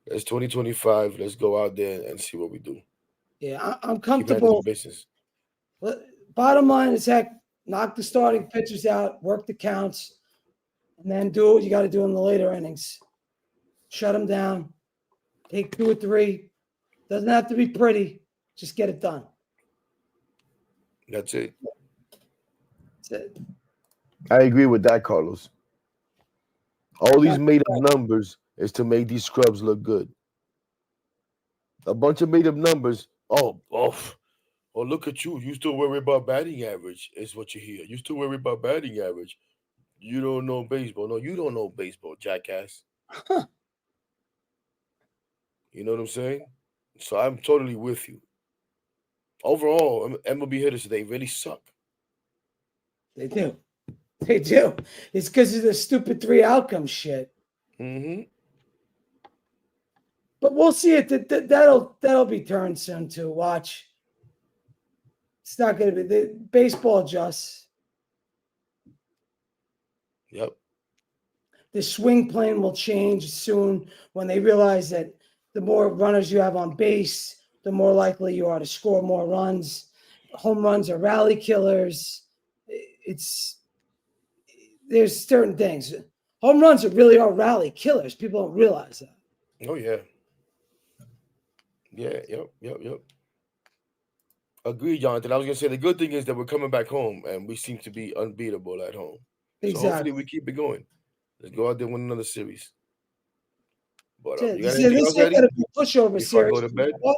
S1: It's 2025. Let's go out there and see what we do.
S2: Yeah, I'm
S1: Keep handling
S2: comfortable.
S1: business.
S2: Bottom line is, heck, knock the starting pitchers out, work the counts, and then do what you got to do in the later innings. Shut them down. Take two or three. Doesn't have to be pretty. Just get it done.
S1: That's it.
S2: That's it.
S1: I agree with that, Carlos. All these
S2: That's
S1: made up numbers is to make these scrubs look good. A bunch of made up numbers. Oh, look at you. You still worry about batting average, is what you hear. You still worry about batting average. You don't know baseball. No, you don't know baseball, jackass.
S2: huh.
S1: You know what I'm saying? So I'm totally with you. Overall, MLB hitters today really suck.
S2: They do. They do. It's because of the stupid three outcome shit.
S1: Hmm.
S2: But we'll see it. That'll be turned soon too. Watch. It's not going to be the baseball adjusts.
S1: Yep.
S2: The swing plane will change soon when they realize that the more runners you have on base, the more likely you are to score more runs. Home runs are rally killers. It's there's certain things. Home runs are really are rally killers. People don't realize that.
S1: Oh yeah. Yeah. Yep. Yep. Yep. Agreed, Jonathan. I was gonna say the good thing is that we're coming back home and we seem to be unbeatable at home. So hopefully we
S2: Exactly.
S1: keep it going. Let's go out there and win another series. But you got
S2: This
S1: anything
S2: this
S1: else,
S2: ain't
S1: Eddie?
S2: gonna be a pushover
S1: Before I go
S2: series.
S1: to
S2: You
S1: bed?
S2: know what?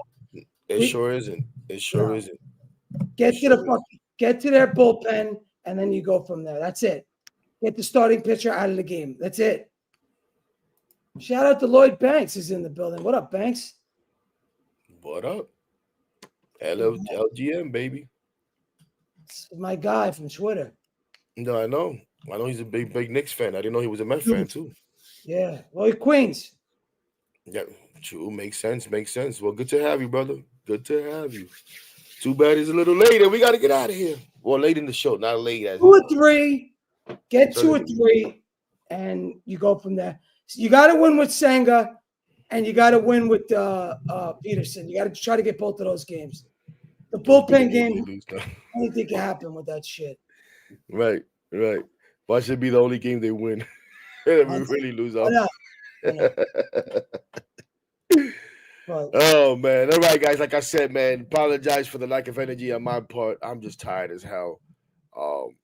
S1: It
S2: We
S1: sure isn't. It sure
S2: no
S1: isn't. It
S2: get to the
S1: sure isn't.
S2: get to their bullpen and then you go from there. That's it. Get the starting pitcher out of the game. That's it. Shout out to Lloyd Banks is in the building. What up, Banks?
S1: What up? LGM, baby.
S2: It's my guy from Twitter.
S1: No, I know. I know he's a big Knicks fan. I didn't know he was a Met fan
S2: Huge,
S1: too.
S2: Yeah. Well, Queens.
S1: Yeah, true. Makes sense. Makes sense. Well, good to have you, brother. Good to have you. Too bad it's a little later. We got to get out of here. Well, late in the show, not late as
S2: Two
S1: in
S2: or three. Get
S1: turn
S2: two
S1: it
S2: or
S1: in.
S2: three, and you go from there. So you got to win with Senga, and you got to win with Peterson. You got to try to get both of those games. The
S1: Those be the
S2: bullpen
S1: games
S2: game,
S1: we lose now.
S2: anything can happen with that shit.
S1: Right, right. Why should be the only game they win? we
S2: I
S1: really lose
S2: I
S1: off.
S2: know, I know. But
S1: Oh man. All right, guys. Like I said, man, apologize for the lack of energy on my part. I'm just tired as hell. Um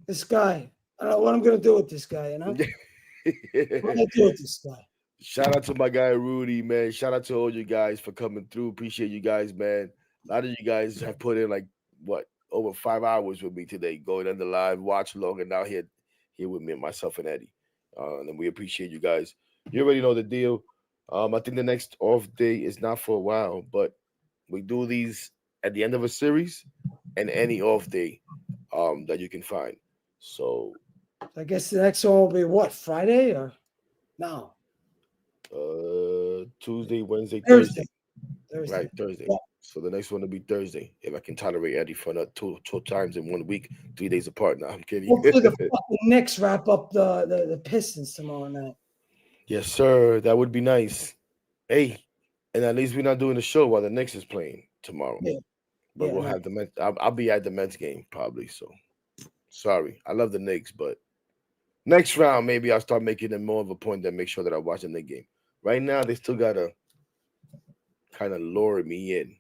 S2: this guy, I don't know what I'm gonna do with this guy. You know, what am I do with this guy?
S1: shout out to my guy Rudy, man. Shout out to all you guys for coming through. Appreciate you guys, man. A lot of you guys have put in like what over 5 hours with me today, going on the live, watch along, and now here with me, myself and Eddie. And we appreciate you guys. You already know the deal. I think the next off day is not for a while, but we do these at the end of a series and any off day that you can find. So
S2: I guess the next one will be what, Friday or no,
S1: Tuesday, Wednesday,
S2: Thursday.
S1: Thursday.
S2: Thursday.
S1: Right, Thursday.
S2: Yeah.
S1: So the next one will be Thursday. If I can tolerate Eddie for another two times in 1 week, 3 days apart. Now I'm kidding.
S2: Hopefully the fucking Knicks wrap up the Pistons tomorrow night.
S1: Yes, sir. That would be nice. Hey, and at least we're not doing the show while the Knicks is playing tomorrow.
S2: Yeah.
S1: But
S2: Yeah.
S1: we'll
S2: No.
S1: have the Mets. I'll be at the Mets game probably. So sorry. I love the Knicks, but next round maybe I'll start making it more of a point that make sure that I watch the Knicks game. Right now they still gotta kind of lure me in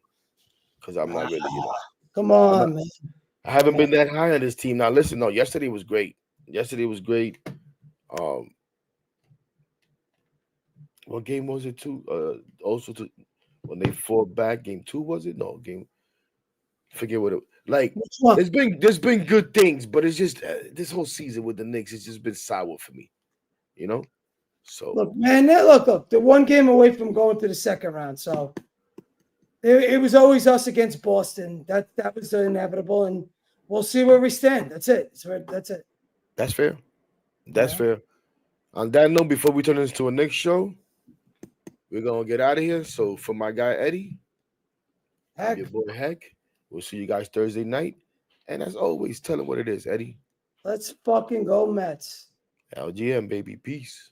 S1: because I'm not really,
S2: Come
S1: I'm
S2: on, man.
S1: I haven't
S2: Come on.
S1: been that high on this team. Now listen, no, yesterday was great. Yesterday was great. Um, what game was it too? Also to when they fought back, game two was it? No, game forget what it like.
S2: Which one?
S1: There's been good things, but it's just this whole season with the Knicks, it's just been sour for me, you know. So
S2: Look, man. Look. They're one game away from going to the second round. So it was always us against Boston. That was inevitable, and we'll see where we stand. That's it. That's it.
S1: that's fair.
S2: You
S1: That's
S2: know,
S1: fair. On that note, before we turn this to a next show, we're gonna get out of here. So for my guy Eddie, I'm
S2: heck,
S1: your boy Heck. We'll see you guys Thursday night. And as always, tell him what it is, Eddie.
S2: let's fucking go Mets.
S1: LGM, baby. Peace.